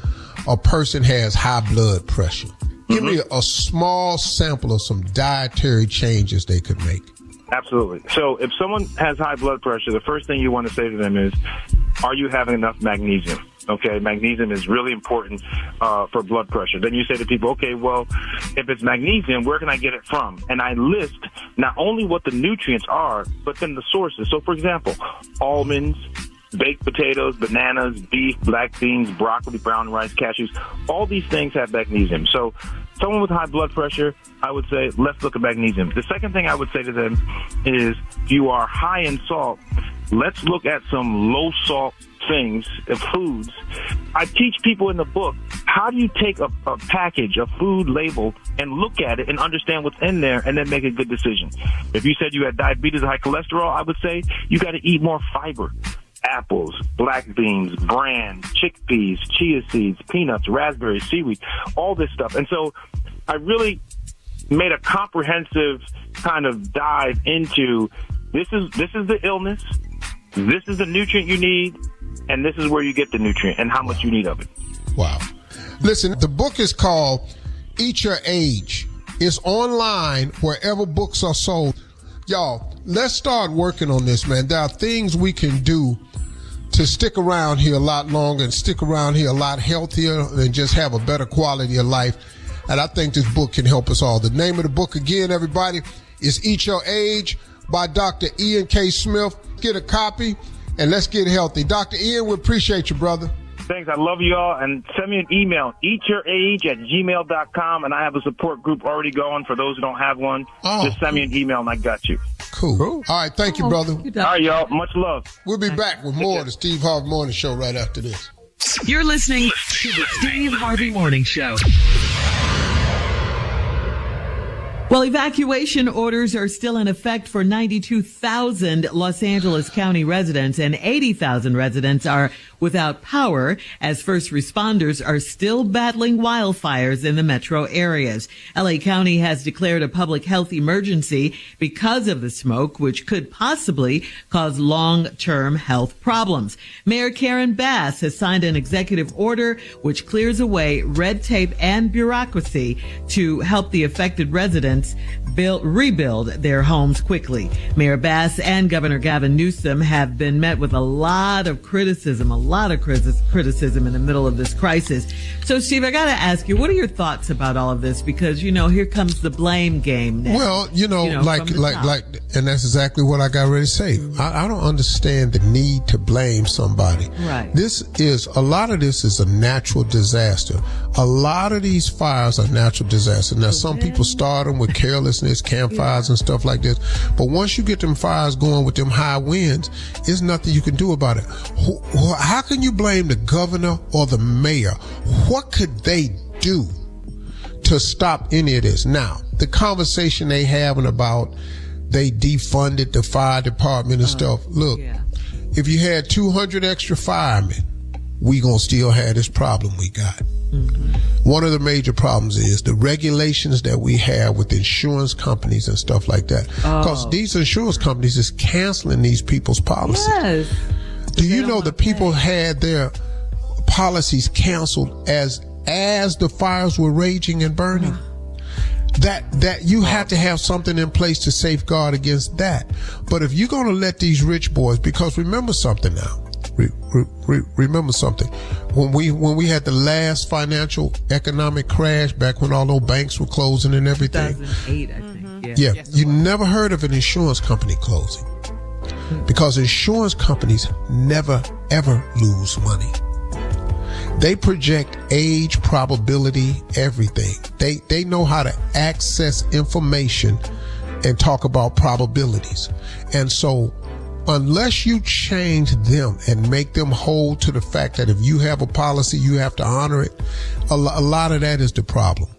Speaker 5: a person has high blood pressure. Give me a small sample of some dietary changes they could make.
Speaker 12: Absolutely. So if someone has high blood pressure, the first thing you want to say to them is, are you having enough magnesium? Okay, magnesium is really important for blood pressure. Then you say to people, okay, well, if it's magnesium, where can I get it from? And I list not only what the nutrients are, but then the sources. So, for example, almonds, baked potatoes, bananas, beef, black beans, broccoli, brown rice, cashews, all these things have magnesium. So someone with high blood pressure, I would say, let's look at magnesium. The second thing I would say to them is, if you are high in salt, let's look at some low salt things, foods. I teach people in the book, how do you take a package, a food label, and look at it and understand what's in there and then make a good decision. If you said you had diabetes or high cholesterol, I would say you got to eat more fiber. Apples, black beans, bran, chickpeas, chia seeds, peanuts, raspberries, seaweed, all this stuff. And so I really made a comprehensive kind of dive into this is the illness, this is the nutrient you need, and this is where you get the nutrient and how much you need of it.
Speaker 5: Wow. Listen, the book is called Eat Your Age. It's online wherever books are sold. Y'all, let's start working on this, man. There are things we can do to stick around here a lot longer and stick around here a lot healthier and just have a better quality of life. And I think this book can help us all. The name of the book, again, everybody, is Eat Your Age by Dr. Ian K. Smith. Get a copy and let's get healthy. Dr. Ian, we appreciate you, brother.
Speaker 12: Thanks. I love you all. And send me an email, eatyourage@gmail.com. And I have a support group already going for those who don't have one. Just send me an email and I got you.
Speaker 5: Cool. All right. Thank you, brother.
Speaker 12: All right, y'all. Much love.
Speaker 5: We'll be back with more of the Steve Harvey Morning Show right after this.
Speaker 1: You're listening to the Steve Harvey Morning Show.
Speaker 6: Well, evacuation orders are still in effect for 92,000 Los Angeles County residents, and 80,000 residents are without power as first responders are still battling wildfires in the metro areas. LA County has declared a public health emergency because of the smoke, which could possibly cause long-term health problems. Mayor Karen Bass has signed an executive order which clears away red tape and bureaucracy to help the affected residents rebuild their homes quickly. Mayor Bass and Governor Gavin Newsom have been met with a lot of criticism in the middle of this crisis. So, Steve, I got to ask you, what are your thoughts about all of this? Because, here comes the blame game now.
Speaker 5: Well, and that's exactly what I got ready to say. I don't understand the need to blame somebody.
Speaker 6: Right.
Speaker 5: A lot of this is a natural disaster. A lot of these fires are natural disasters. Now, some people start them with carelessness, campfires and stuff like this. But once you get them fires going with them high winds, there's nothing you can do about it. How can you blame the governor or the mayor? What could they do to stop any of this? Now, the conversation they having about they defunded the fire department and stuff. Look, if you had 200 extra firemen, we gonna still have this problem we got. Mm-hmm. One of the major problems is the regulations that we have with insurance companies and stuff like that. Because these insurance companies is canceling these people's policies.
Speaker 6: Yes.
Speaker 5: Do you know that people had their policies canceled as the fires were raging and burning? That you have to have something in place to safeguard against that. But if you're going to let these rich boys, because remember something now. Remember something. When we had the last financial economic crash back when all those banks were closing and everything.
Speaker 6: 2008, I think.
Speaker 5: Yeah. You never heard of an insurance company closing because insurance companies never ever lose money. They project age, probability, everything. They know how to access information and talk about probabilities. And so unless you change them and make them hold to the fact that if you have a policy, you have to honor it, a lot of that is the problem.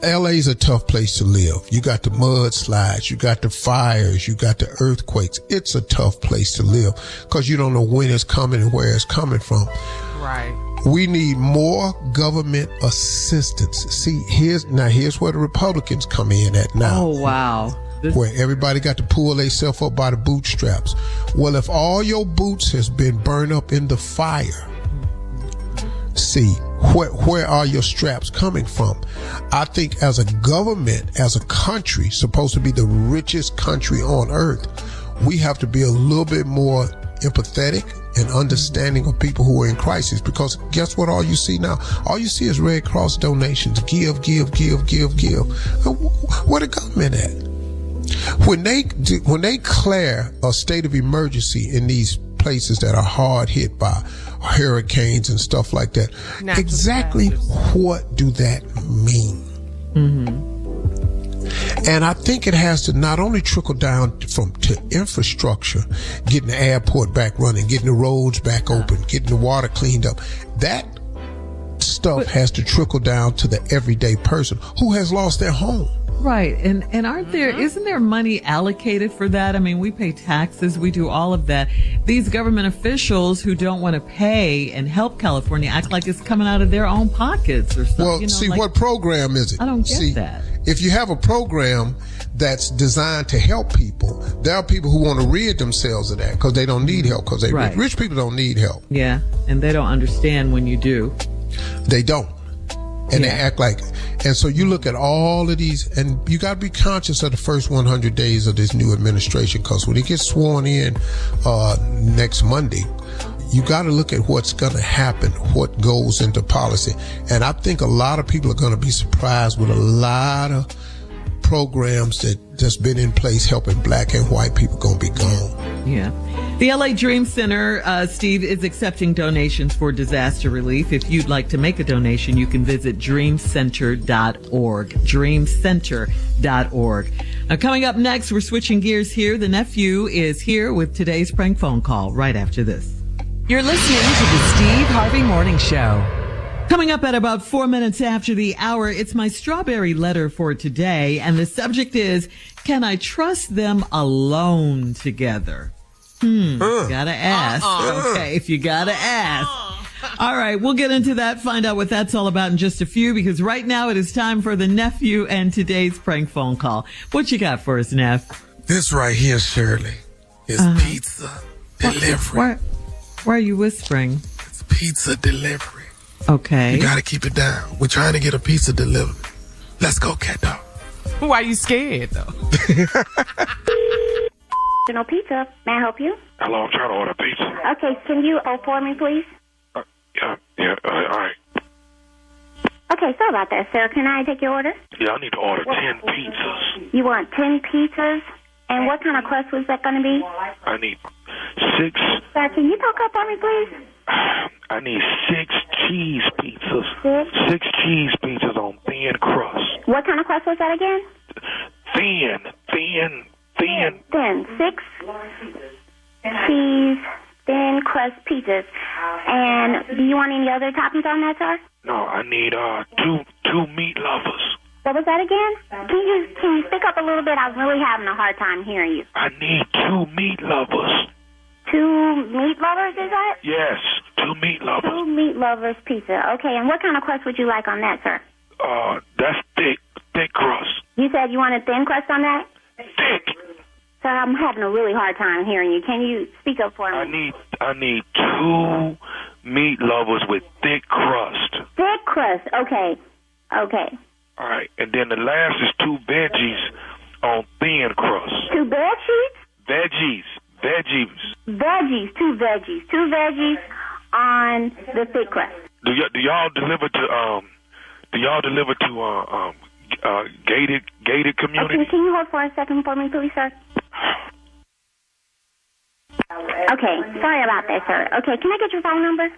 Speaker 5: LA is a tough place to live. You got the mudslides, you got the fires, you got the earthquakes. It's a tough place to live because you don't know when it's coming and where it's coming from.
Speaker 11: Right.
Speaker 5: We need more government assistance. See, here's where the Republicans come in at now.
Speaker 6: Oh, wow.
Speaker 5: Where everybody got to pull themselves up by the bootstraps. Well, if all your boots has been burned up in the fire, see, where are your straps coming from? I think as a government, as a country, supposed to be the richest country on earth, we have to be a little bit more empathetic and understanding of people who are in crisis. Because guess what? All you see now, all you see is Red Cross donations. Give. Where the government at? When they declare a state of emergency in these places that are hard hit by hurricanes and stuff like that, exactly what do that mean? And I think it has to not only trickle down to infrastructure, getting the airport back running, getting the roads back open, getting the water cleaned up. That stuff has to trickle down to the everyday person who has lost their home.
Speaker 6: Right. And aren't there, isn't there money allocated for that? I mean, we pay taxes, we do all of that. These government officials who don't want to pay and help California act like it's coming out of their own pockets or something.
Speaker 5: Well, see, what program is it?
Speaker 6: I don't get that.
Speaker 5: If you have a program that's designed to help people, there are people who want to rid themselves of that because they don't need help, because rich people don't need help.
Speaker 6: Yeah, and they don't understand when you do.
Speaker 5: They don't. And they act like, and so you look at all of these, and you got to be conscious of the first 100 days of this new administration, because when it gets sworn in next Monday, you got to look at what's going to happen, what goes into policy. And I think a lot of people are going to be surprised with a lot of programs that's been in place helping black and white people going to be gone.
Speaker 6: Yeah. The LA Dream Center, Steve, is accepting donations for disaster relief. If you'd like to make a donation, you can visit dreamcenter.org. Dreamcenter.org. Now, coming up next, we're switching gears here. The nephew is here with today's prank phone call right after this.
Speaker 1: You're listening to the Steve Harvey Morning Show.
Speaker 6: Coming up at about 4 minutes after the hour, it's my strawberry letter for today. And the subject is, can I trust them alone together? Gotta ask. Okay, if you gotta ask. All right, we'll get into that, find out what that's all about in just a few, because right now it is time for the nephew and today's prank phone call. What you got for us, Neff?
Speaker 15: This right here, Shirley, is pizza delivery.
Speaker 6: Why are you whispering?
Speaker 15: It's pizza delivery.
Speaker 6: Okay.
Speaker 15: You gotta keep it down. We're trying to get a pizza delivered. Let's go, cat dog.
Speaker 11: Why are you scared, though?
Speaker 13: No pizza. May I help you?
Speaker 8: Hello, I'm trying to order pizza.
Speaker 13: Okay, can you hold for me, please?
Speaker 8: Yeah, all right.
Speaker 13: Okay, sorry about that, sir. Can I take your order?
Speaker 8: Yeah, I need to order 10 pizzas.
Speaker 13: You want 10 pizzas? And what kind of crust was that going to be?
Speaker 8: I need 6.
Speaker 13: Sir, can you talk up for me, please?
Speaker 8: I need 6 cheese pizzas. 6 cheese pizzas on thin crust.
Speaker 13: What kind of crust was that again?
Speaker 8: Thin.
Speaker 13: 6 cheese, thin crust pizzas. And do you want any other toppings on that, sir?
Speaker 8: No, I need 2 meat lovers.
Speaker 13: What was that again? Can you speak up a little bit? I'm really having a hard time hearing you.
Speaker 8: I need 2 meat lovers.
Speaker 13: 2 meat lovers, is that?
Speaker 8: Yes, 2 meat lovers.
Speaker 13: 2 meat lovers pizza. Okay, and what kind of crust would you like on that, sir?
Speaker 8: That's thick crust.
Speaker 13: You said you wanted thin crust on that?
Speaker 8: Thick.
Speaker 13: Sir, I'm having a really hard time hearing you. Can you speak up for me?
Speaker 8: I need 2 meat lovers with thick crust.
Speaker 13: Thick crust. Okay.
Speaker 8: All right, and then the last is 2 veggies on thin crust.
Speaker 13: 2 veggies?
Speaker 8: Veggies.
Speaker 13: 2 veggies. 2 veggies on the thick crust.
Speaker 8: Do y'all deliver to gated community?
Speaker 13: Okay, can you hold for a second for me, please, sir? Okay, sorry about that, sir. Okay, can I get your phone number?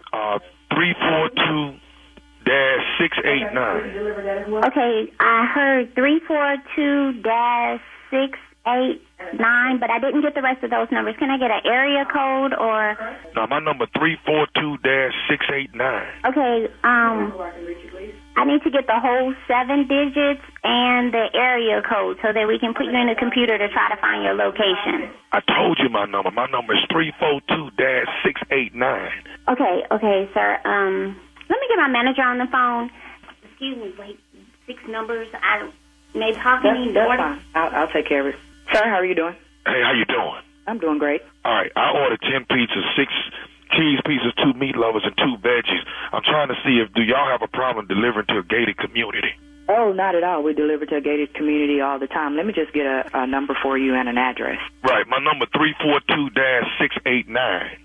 Speaker 8: 342-689.
Speaker 13: Okay, I heard 342-689, but I didn't get the rest of those numbers. Can I get an area code or?
Speaker 8: No, my number 342-689.
Speaker 13: Okay, I need to get the whole 7 digits and the area code so that we can put you in the computer to try to find your location.
Speaker 8: I told you my number. My number is 342-689.
Speaker 13: Okay, sir. Let me get my manager on the phone. Excuse me, wait, 6 numbers. Maybe how can you?
Speaker 16: That's fine. I'll take care of it. Sir, how are you doing?
Speaker 8: Hey, how you doing?
Speaker 16: I'm doing great.
Speaker 8: All right, I ordered 10 pizzas, 6 cheese pizzas, 2 meat lovers, and 2 veggies. I'm trying to see do y'all have a problem delivering to a gated community?
Speaker 16: Oh, not at all. We deliver to a gated community all the time. Let me just get a number for you and an address.
Speaker 8: Right, my number 342-689.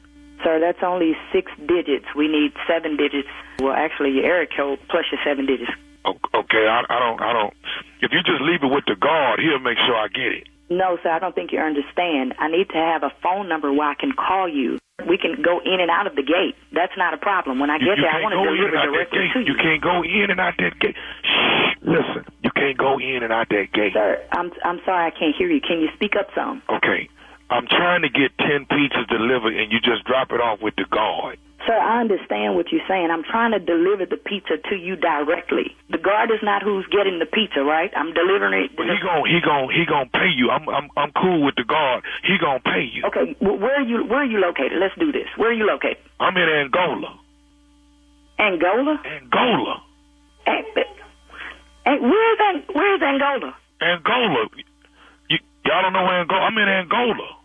Speaker 16: Sir, that's only 6 digits. We need 7 digits. Well, actually, your area code plus your 7 digits.
Speaker 8: Okay, I don't. If you just leave it with the guard, he'll make sure I get it.
Speaker 16: No, sir, I don't think you understand. I need to have a phone number where I can call you. We can go in and out of the gate. That's not a problem. When I get there, I want to deliver directly to you.
Speaker 8: You can't go in and out that gate. Shh, listen, you can't go in and out that gate.
Speaker 16: Sir, I'm sorry, I can't hear you. Can you speak up some?
Speaker 8: Okay, I'm trying to get 10 pizzas delivered, and you just drop it off with the guard.
Speaker 16: Sir, I understand what you're saying. I'm trying to deliver the pizza to you directly. The guard is not who's getting the pizza, right? I'm delivering it.
Speaker 8: But he gonna pay you. I'm cool with the guard. He gonna pay you.
Speaker 16: Okay, well, where are you located? Let's do this. Where are you located?
Speaker 8: I'm in Angola.
Speaker 16: Angola?
Speaker 8: Angola.
Speaker 16: Where's Angola?
Speaker 8: Angola. Y'all don't know Angola? I'm in Angola.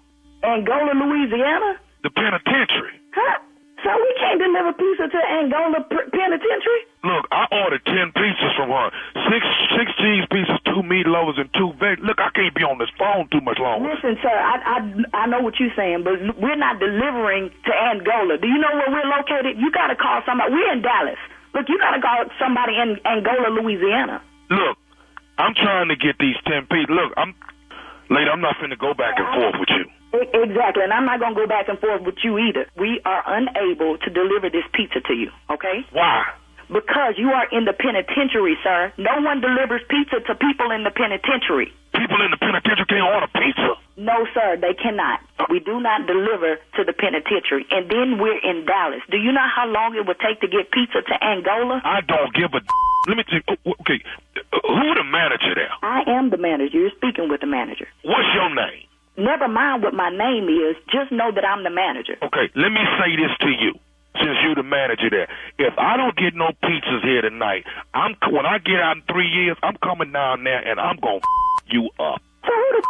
Speaker 16: Angola, Louisiana?
Speaker 8: The penitentiary.
Speaker 16: Huh? So we can't deliver pizza to Angola Penitentiary?
Speaker 8: Look, I ordered 10 pizzas from her. Six cheese pizzas, 2 meatloaves, and 2 veg. Look, I can't be on this phone too much longer.
Speaker 16: Listen, sir, I know what you're saying, but we're not delivering to Angola. Do you know where we're located? You got to call somebody. We're in Dallas. Look, you got to call somebody in Angola, Louisiana.
Speaker 8: Look, I'm trying to get these 10 pizzas. Look, Lady, I'm not finna go back and forth with you.
Speaker 16: Exactly, and I'm not going to go back and forth with you either. We are unable to deliver this pizza to you, okay?
Speaker 8: Why?
Speaker 16: Because you are in the penitentiary, sir. No one delivers pizza to people in the penitentiary.
Speaker 8: People in the penitentiary can't order pizza?
Speaker 16: No, sir, they cannot. We do not deliver to the penitentiary. And then we're in Dallas. Do you know how long it would take to get pizza to Angola?
Speaker 8: I don't give a... Let me tell you... Okay, who the manager there?
Speaker 16: I am the manager. You're speaking with the manager.
Speaker 8: What's your name?
Speaker 16: Never mind what my name is. Just know that I'm the manager.
Speaker 8: Okay, let me say this to you, since you're the manager there. If I don't get no pizzas here tonight, when I get out in 3 years, I'm coming down there and I'm going to you up.
Speaker 16: So who the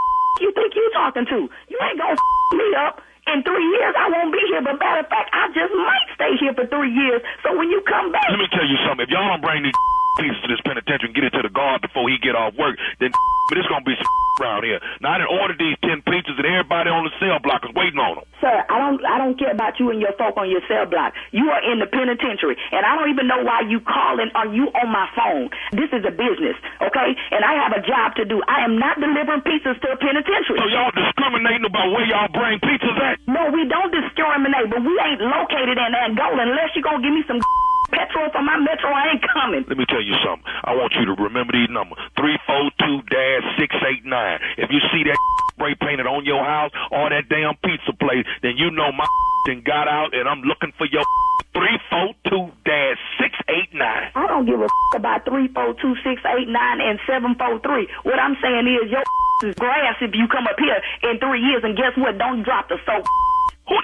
Speaker 16: you think you talking to? You ain't going to me up. In 3 years, I won't be here. But matter of fact, I just might stay here for 3 years. So when you come back...
Speaker 8: Let me tell you something. If y'all don't bring these pieces to this penitentiary and get it to the guard before he get off work, then but it's going to be some around here. Now, I done ordered these 10 pizzas and everybody on the cell block is waiting on them.
Speaker 16: Sir, I don't care about you and your folk on your cell block. You are in the penitentiary, and I don't even know why you calling or you on my phone. This is a business, okay? And I have a job to do. I am not delivering pizzas to a penitentiary.
Speaker 8: So y'all discriminating about where y'all bring pizzas at?
Speaker 16: No, we don't discriminate, but we ain't located in Angola unless you're going to give me some petrol for my metro. I ain't coming.
Speaker 8: Let me tell you something. I want you to remember these numbers. 342-689. If you see that spray painted on your house or that damn pizza place, then you know my done got out and I'm looking for your 342-689.
Speaker 16: I don't give a about 342-689 and 743. What I'm saying is your is grass if you come up here in 3 years, and guess what? Don't drop the soap.
Speaker 8: Who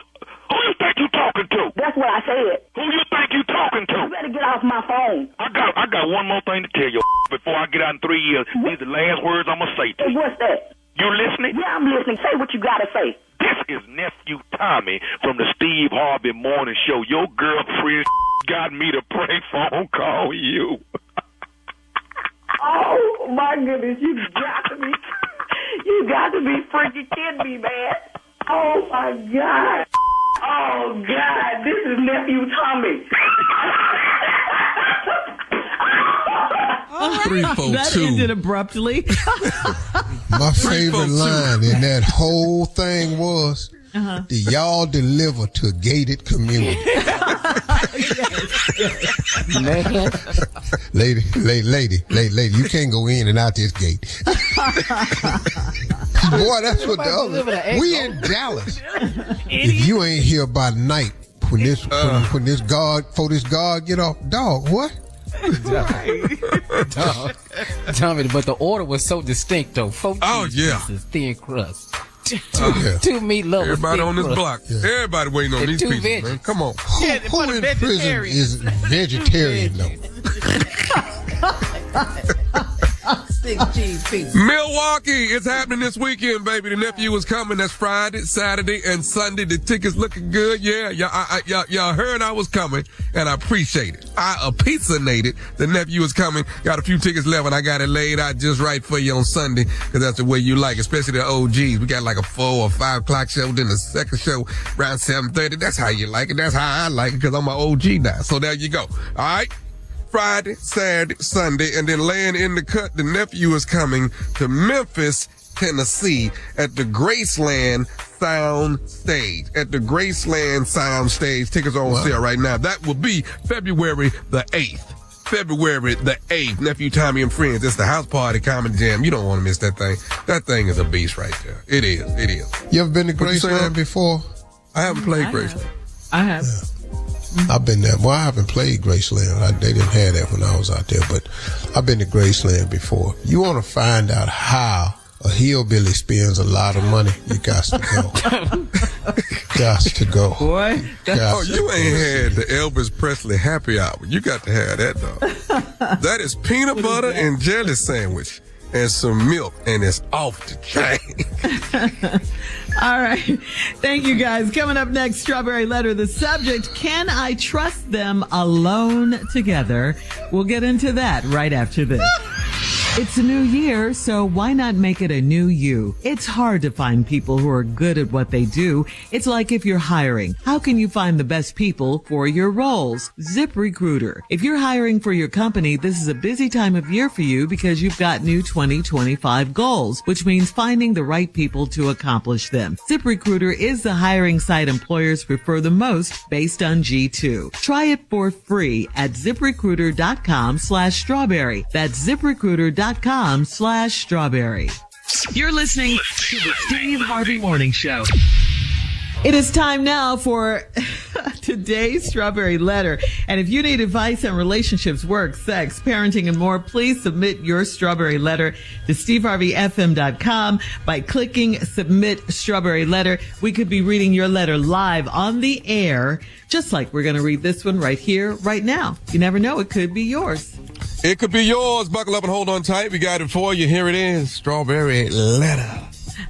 Speaker 8: you think you talking to?
Speaker 16: That's what I said.
Speaker 8: Who you think you talking to?
Speaker 16: You better get off my phone.
Speaker 8: I got one more thing to tell you before I get out in 3 years. These are the last words I'm gonna say to you.
Speaker 16: What's that?
Speaker 8: You listening?
Speaker 16: Yeah, I'm listening. Say what you gotta say.
Speaker 8: This is Nephew Tommy from the Steve Harvey Morning Show. Your girlfriend got me to prank phone call you.
Speaker 16: Oh my goodness, you got to be freaking kidding me, man. Oh my God. Oh God, this is Nephew Tommy.
Speaker 6: That ended abruptly.
Speaker 5: My favorite line in that whole thing was, "Do y'all deliver to gated community?"
Speaker 4: Man.
Speaker 5: Lady, you can't go in and out this gate. Boy, that's what the other. We in Dallas. If you ain't here by night when this guard get off, dog, what?
Speaker 4: Dog. Tommy, but the order was so distinct though. 4 pieces, thin crust. Two meatloaves.
Speaker 15: Everybody on this block. Yeah. Everybody waiting on these pizzas, man. Come on.
Speaker 5: Who in prison is vegetarian though?
Speaker 4: Big cheese pizza.
Speaker 7: Milwaukee, it's happening this weekend, baby. The nephew is coming. That's Friday, Saturday, and Sunday. The tickets looking good. Yeah, y'all heard I was coming, and I appreciate it. I opinionated the nephew is coming. Got a few tickets left, and I got it laid out just right for you on Sunday, because that's the way you like it, especially the OGs. We got like a 4 or 5 o'clock show, then the second show around 7:30. That's how you like it. That's how I like it, because I'm an OG now. So there you go. All right? Friday, Saturday, Sunday, and then laying in the cut, the nephew is coming to Memphis, Tennessee at the Graceland Sound Stage. At the Graceland Sound Stage. Tickets are on sale right now. That will be February the 8th. February the 8th. Nephew Tommy and Friends. It's the house party comedy jam. You don't want to miss that thing. That thing is a beast right there. It is. It is.
Speaker 5: You ever been to Graceland before?
Speaker 7: I haven't played Graceland.
Speaker 6: I have.
Speaker 5: Yeah. I've been there. Well, I haven't played Graceland. They didn't have that when I was out there, but I've been to Graceland before. You want to find out how a hillbilly spends a lot of money, you got to go. Got to go.
Speaker 6: Boy.
Speaker 7: You ain't had the Elvis Presley happy hour. You got to have that, dog. That is peanut butter and jelly sandwich and some milk, and it's off the chain.
Speaker 6: All right. Thank you, guys. Coming up next, Strawberry Letter. The subject, can I trust them alone together? We'll get into that right after this. It's a new year, so why not make it a new you? It's hard to find people who are good at what they do. It's like if you're hiring. How can you find the best people for your roles? ZipRecruiter. If you're hiring for your company, this is a busy time of year for you because you've got new 2025 goals, which means finding the right people to accomplish them. ZipRecruiter is the hiring site employers prefer the most based on G2. Try it for free at ZipRecruiter.com/strawberry. That's ZipRecruiter.com/strawberry.
Speaker 1: You're listening to the Steve Harvey Morning Show.
Speaker 6: It is time now for today's Strawberry Letter. And if you need advice on relationships, work, sex, parenting, and more, please submit your Strawberry Letter to SteveHarveyFM.com by clicking Submit Strawberry Letter. We could be reading your letter live on the air, just like we're going to read this one right here, right now. You never know, it could be yours.
Speaker 7: It could be yours. Buckle up and hold on tight. We got it for you. Here it is. Strawberry Letter.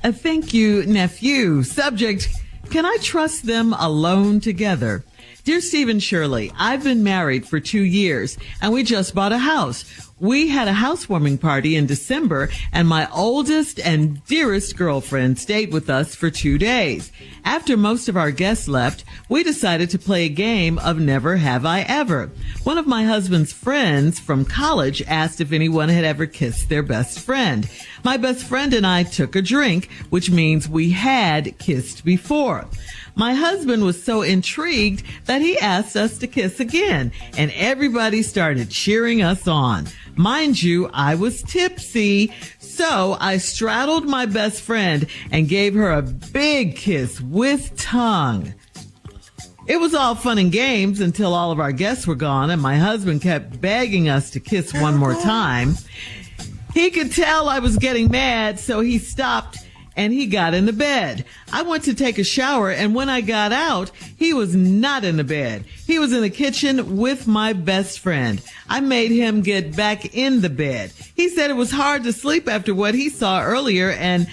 Speaker 6: Thank you, nephew. Subject, can I trust them alone together? Dear Steve and Shirley, I've been married for 2 years and we just bought a house. We had a housewarming party in December and my oldest and dearest girlfriend stayed with us for 2 days. After most of our guests left, we decided to play a game of Never Have I Ever. One of my husband's friends from college asked if anyone had ever kissed their best friend. My best friend and I took a drink, which means we had kissed before. My husband was so intrigued that he asked us to kiss again, and everybody started cheering us on. Mind you, I was tipsy, so I straddled my best friend and gave her a big kiss with tongue. It was all fun and games until all of our guests were gone and my husband kept begging us to kiss one more time. He could tell I was getting mad, so he stopped and he got in the bed. I went to take a shower, and when I got out, he was not in the bed. He was in the kitchen with my best friend. I made him get back in the bed. He said it was hard to sleep after what he saw earlier, and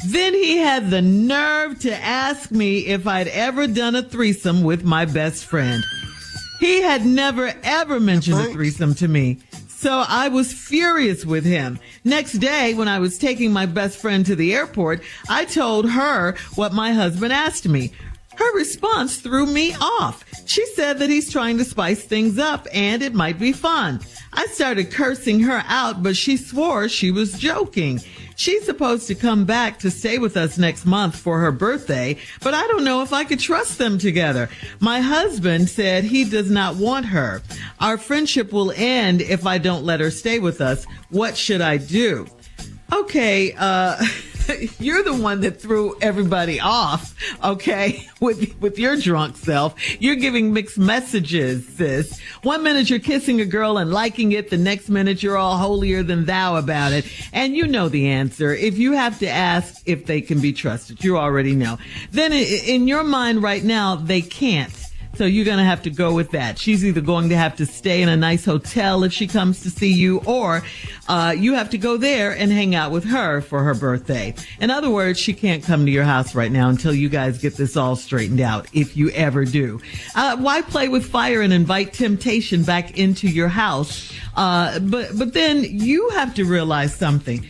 Speaker 6: then he had the nerve to ask me if I'd ever done a threesome with my best friend. He had never, ever mentioned a threesome to me. So I was furious with him. Next day, when I was taking my best friend to the airport, I told her what my husband asked me. Her response threw me off. She said that he's trying to spice things up and it might be fun. I started cursing her out, but she swore she was joking. She's supposed to come back to stay with us next month for her birthday, but I don't know if I could trust them together. My husband said he does not want her. Our friendship will end if I don't let her stay with us. What should I do? Okay, you're the one that threw everybody off, okay, with your drunk self. You're giving mixed messages, sis. 1 minute you're kissing a girl and liking it. The next minute you're all holier than thou about it. And you know the answer. If you have to ask if they can be trusted, you already know. Then in your mind right now, they can't. So you're going to have to go with that. She's either going to have to stay in a nice hotel if she comes to see you, or you have to go there and hang out with her for her birthday. In other words, she can't come to your house right now until you guys get this all straightened out, if you ever do. Why play with fire and invite temptation back into your house? But then you have to realize something.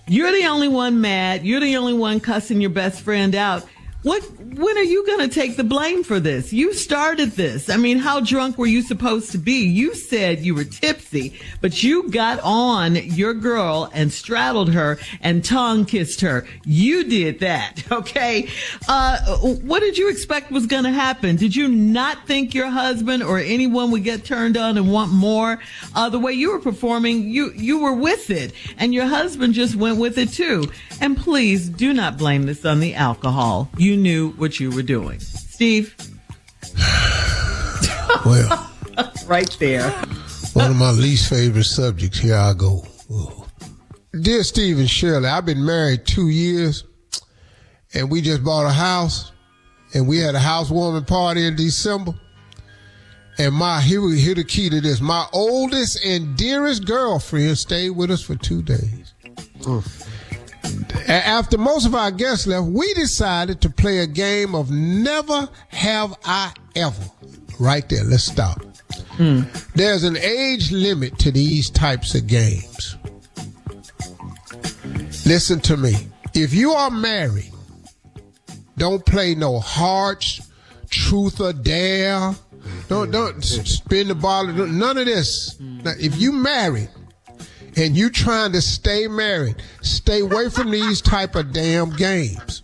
Speaker 6: You're the only one mad. You're the only one cussing your best friend out. When are you going to take the blame for this? You started this. I mean, how drunk were you supposed to be? You said you were tipsy, but you got on your girl and straddled her and tongue kissed her. You did that, okay? What did you expect was going to happen? Did you not think your husband or anyone would get turned on and want more? The way you were performing, you were with it, and your husband just went with it too. And please do not blame this on the alcohol. You knew what you were doing. Steve?
Speaker 5: Well,
Speaker 6: right there.
Speaker 5: One of my least favorite subjects. Here I go. Whoa. Dear Steve and Shirley, I've been married 2 years, and we just bought a house, and we had a housewarming party in December. And here the key to this. My oldest and dearest girlfriend stayed with us for 2 days. After most of our guests left, we decided to play a game of Never Have I Ever. Right there, let's stop. There's an age limit to these types of games. Listen to me. If you are married, don't play no hearts, truth or dare. Don't spin the bottle. None of this. Now, if you married and you trying to stay married, stay away from these type of damn games.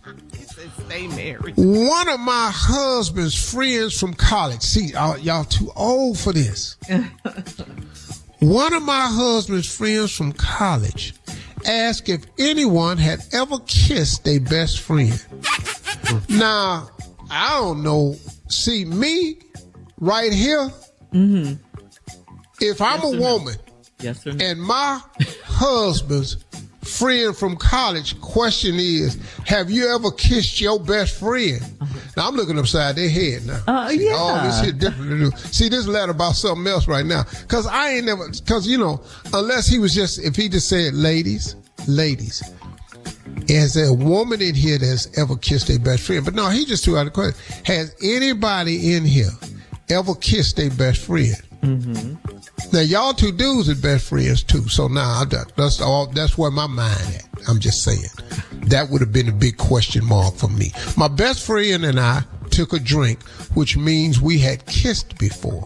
Speaker 11: Stay married.
Speaker 5: One of my husband's friends from college. See, y'all too old for this. One of my husband's friends from college asked if anyone had ever kissed their best friend. Now, I don't know. See, me right here, if I'm a woman and my husband's friend from college, question is, have you ever kissed your best friend? Now, I'm looking upside their head now. See, all this shit different to do. See, this letter about something else right now. Because unless he was if he just said, ladies, is there a woman in here that's ever kissed their best friend? But no, he just threw out the question. Has anybody in here ever kissed their best friend? Now, y'all two dudes are best friends too. So now that's where my mind at. I'm just saying. That would have been a big question mark for me. My best friend and I took a drink, which means we had kissed before.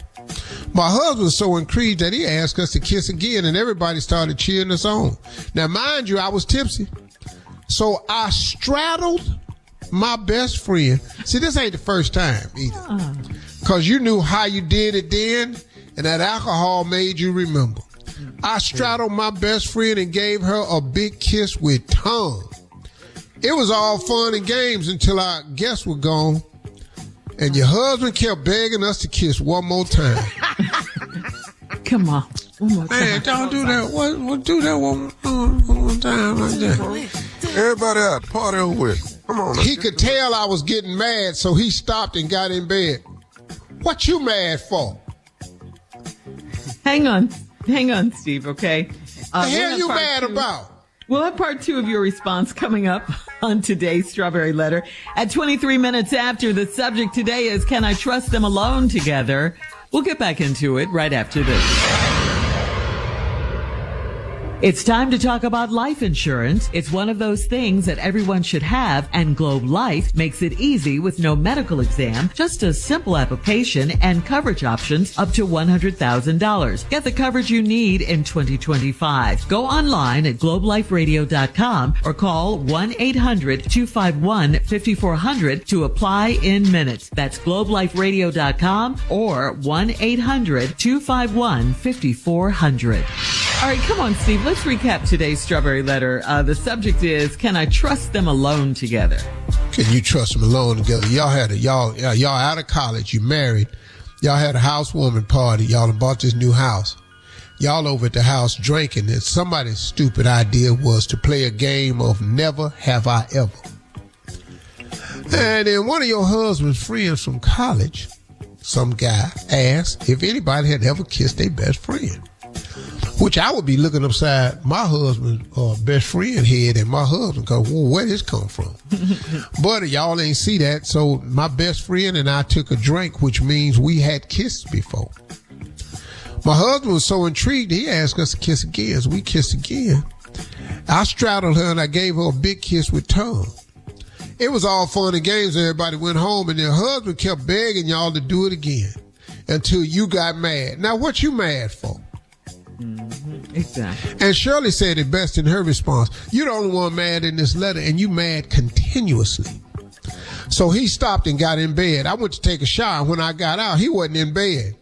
Speaker 5: My husband was so intrigued that he asked us to kiss again, and everybody started cheering us on. Now, mind you, I was tipsy. So I straddled my best friend. See, this ain't the first time either. Because you knew how you did it then, and that alcohol made you remember. I straddled my best friend and gave her a big kiss with tongue. It was all fun and games until our guests were gone, and your husband kept begging us to kiss one more time.
Speaker 6: Come on. One more time.
Speaker 15: Man, don't do that. What do that one time like that? Everybody out, the party over with. Come on.
Speaker 5: He could tell I was getting mad, so he stopped and got in bed. What you mad for?
Speaker 6: Hang on, Steve, okay?
Speaker 5: The hell you mad about?
Speaker 6: We'll have part 2 of your response coming up on today's Strawberry Letter. At 23 minutes after, the subject today is, can I trust them alone together? We'll get back into it right after this. It's time to talk about life insurance. It's one of those things that everyone should have, and Globe Life makes it easy with no medical exam, just a simple application and coverage options up to $100,000. Get the coverage you need in 2025. Go online at globeliferadio.com or call 1-800-251-5400 to apply in minutes. That's globeliferadio.com or 1-800-251-5400. All right, come on, Steve. Let's recap today's Strawberry Letter. The subject is, can I trust them alone together?
Speaker 5: Can you trust them alone together? Y'all out of college. You married. Y'all had a housewarming party. Y'all bought this new house. Y'all over at the house drinking. And somebody's stupid idea was to play a game of Never Have I Ever. And then one of your husband's friends from college some guy asked if anybody had ever kissed their best friend. Which I would be looking upside my husband's best friend head and my husband go, well, where this come from? But y'all ain't see that. So my best friend and I took a drink, which means we had kissed before. My husband was so intrigued, he asked us to kiss again. So we kissed again. I straddled her and I gave her a big kiss with tongue. It was all fun and games. Everybody went home and their husband kept begging y'all to do it again until you got mad. Now, what you mad for?
Speaker 6: Exactly.
Speaker 5: And Shirley said it best in her response. You're the only one mad in this letter, and you mad continuously. So he stopped and got in bed. I went to take a shower. When I got out, he wasn't in bed.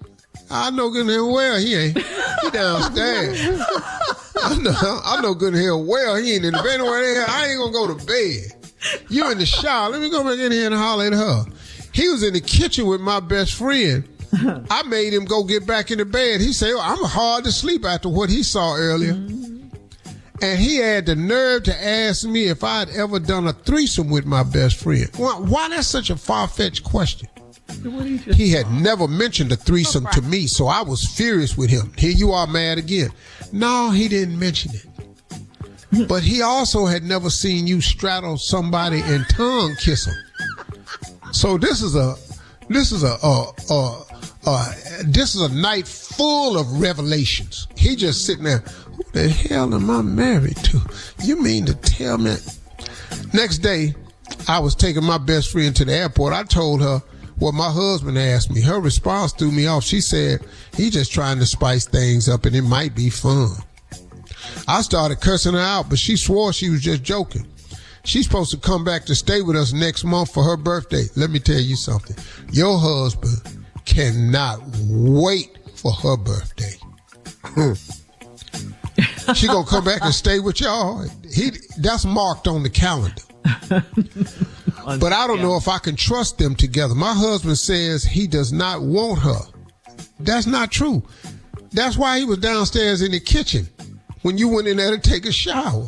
Speaker 5: I know good and hell well he ain't. He downstairs. I know good and hell well he ain't in the bed. I ain't gonna go to bed. You in the shower. Let me go back in here and holler at her. He was in the kitchen with my best friend. I made him go get back in the bed. He said, I'm hard to sleep after what he saw earlier. And he had the nerve to ask me if I'd ever done a threesome with my best friend. Why that's such a far-fetched question? He had never mentioned a threesome to me, so I was furious with him. Here you are mad again. No, he didn't mention it. But he also had never seen you straddle somebody and tongue kiss him. So this is a night full of revelations. He just sitting there, who the hell am I married to? You mean to tell me? Next day, I was taking my best friend to the airport. I told her what my husband asked me. Her response threw me off. She said, he just trying to spice things up and it might be fun. I started cursing her out, but she swore she was just joking. She's supposed to come back to stay with us next month for her birthday. Let me tell you something. Your husband cannot wait for her birthday. She gonna come back and stay with y'all. That's marked on the calendar. But I don't know if I can trust them together. My husband says he does not want her. That's not true. That's why he was downstairs in the kitchen when you went in there to take a shower.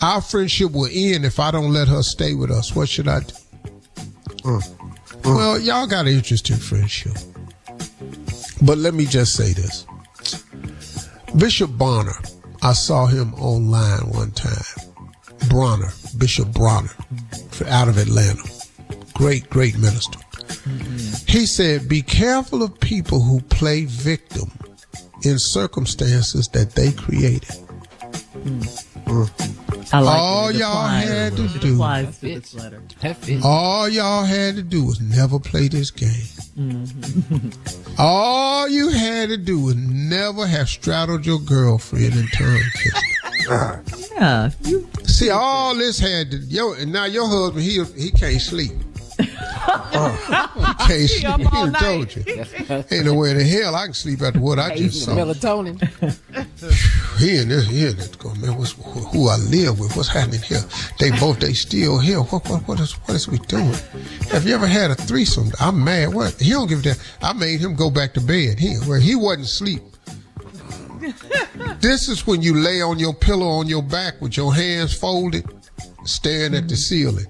Speaker 5: Our friendship will end if I don't let her stay with us. What should I do? Well, y'all got an interesting friendship. But let me just say this. Bishop Bonner, I saw him online one time. Bishop Bronner, out of Atlanta. Great minister. He said, be careful of people who play victim in circumstances that they created.
Speaker 6: I like
Speaker 5: all y'all had to do. All y'all had to do was never play this game. All you had to do was never have straddled your girlfriend and turned kissing.
Speaker 6: Yeah.
Speaker 5: See, all this had to and now your husband he can't sleep. He can't sleep. He done told you. Ain't no way in the hell I can sleep after what I just saw.
Speaker 4: Melatonin.
Speaker 5: He in there going, man, who I live with, what's happening here? They still here. What is we doing? Have you ever had a threesome? I'm mad. What? He don't give a damn. I made him go back to bed where he wasn't asleep. This is when you lay on your pillow on your back with your hands folded, staring at the ceiling.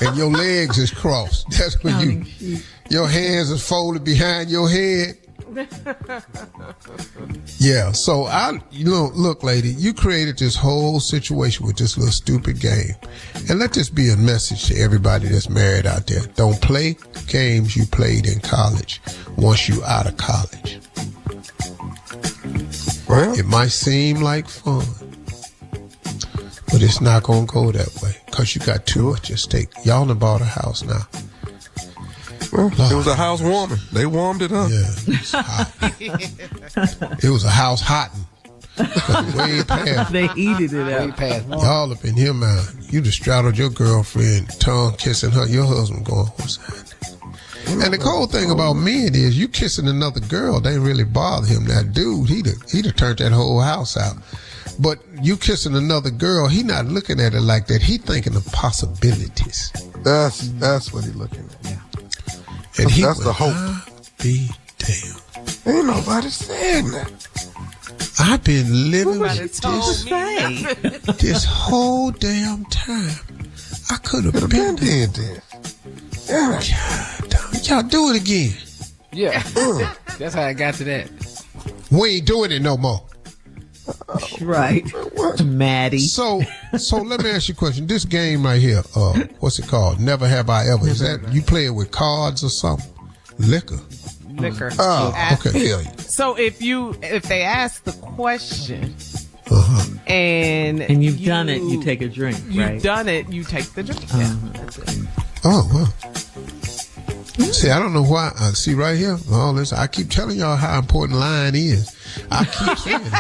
Speaker 5: And your legs is crossed. That's when your hands are folded behind your head. Yeah, so look, lady, you created this whole situation with this little stupid game. And let this be a message to everybody that's married out there. Don't play games you played in college once you out of college. Well, it might seem like fun, but it's not going to go that way because you got too much at stake. Y'all done bought a house now.
Speaker 15: Well, it was a house warming. They warmed it up.
Speaker 5: Yeah, it was hot. It was a house hotting. Way past.
Speaker 6: They heated it up.
Speaker 4: Way past.
Speaker 5: Y'all up in here, man. You just straddled your girlfriend, tongue kissing her. Your husband going, what's happening? And the cool thing about men is you kissing another girl, they really bother him. That dude, he'd have turned that whole house out. But you kissing another girl, he not looking at it like that. He thinking of possibilities.
Speaker 15: That's what he looking at.
Speaker 5: Yeah. And
Speaker 15: that's the hope.
Speaker 5: Be damn.
Speaker 15: Ain't nobody saying that.
Speaker 5: I've been living this whole damn time. I could have been dead. Y'all do it again.
Speaker 4: Yeah. That's how I got to that.
Speaker 5: We ain't doing it no more.
Speaker 6: Right. Maddie.
Speaker 5: So let me ask you a question. This game right here, what's it called? Never Have I Ever. Is that you play it with cards or something? Liquor. Oh, okay. Yeah.
Speaker 11: So if they ask the question and
Speaker 6: you've done it, you take a drink, right?
Speaker 11: You've done it, you take the drink. That's it.
Speaker 5: Oh, well. See, I don't know why. See, right here, all this. I keep telling y'all how important line is. I keep saying it.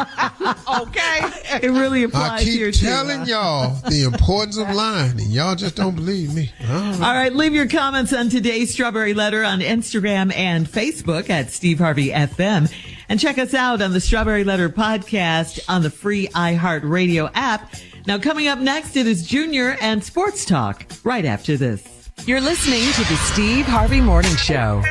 Speaker 11: Okay.
Speaker 6: It really applies here,
Speaker 5: I keep telling y'all the importance of line, and y'all just don't believe me.
Speaker 6: All right, leave your comments on today's Strawberry Letter on Instagram and Facebook at Steve Harvey FM. And check us out on the Strawberry Letter podcast on the free iHeartRadio app. Now, coming up next, it is Junior and Sports Talk right after this.
Speaker 1: You're listening to the Steve Harvey Morning Show.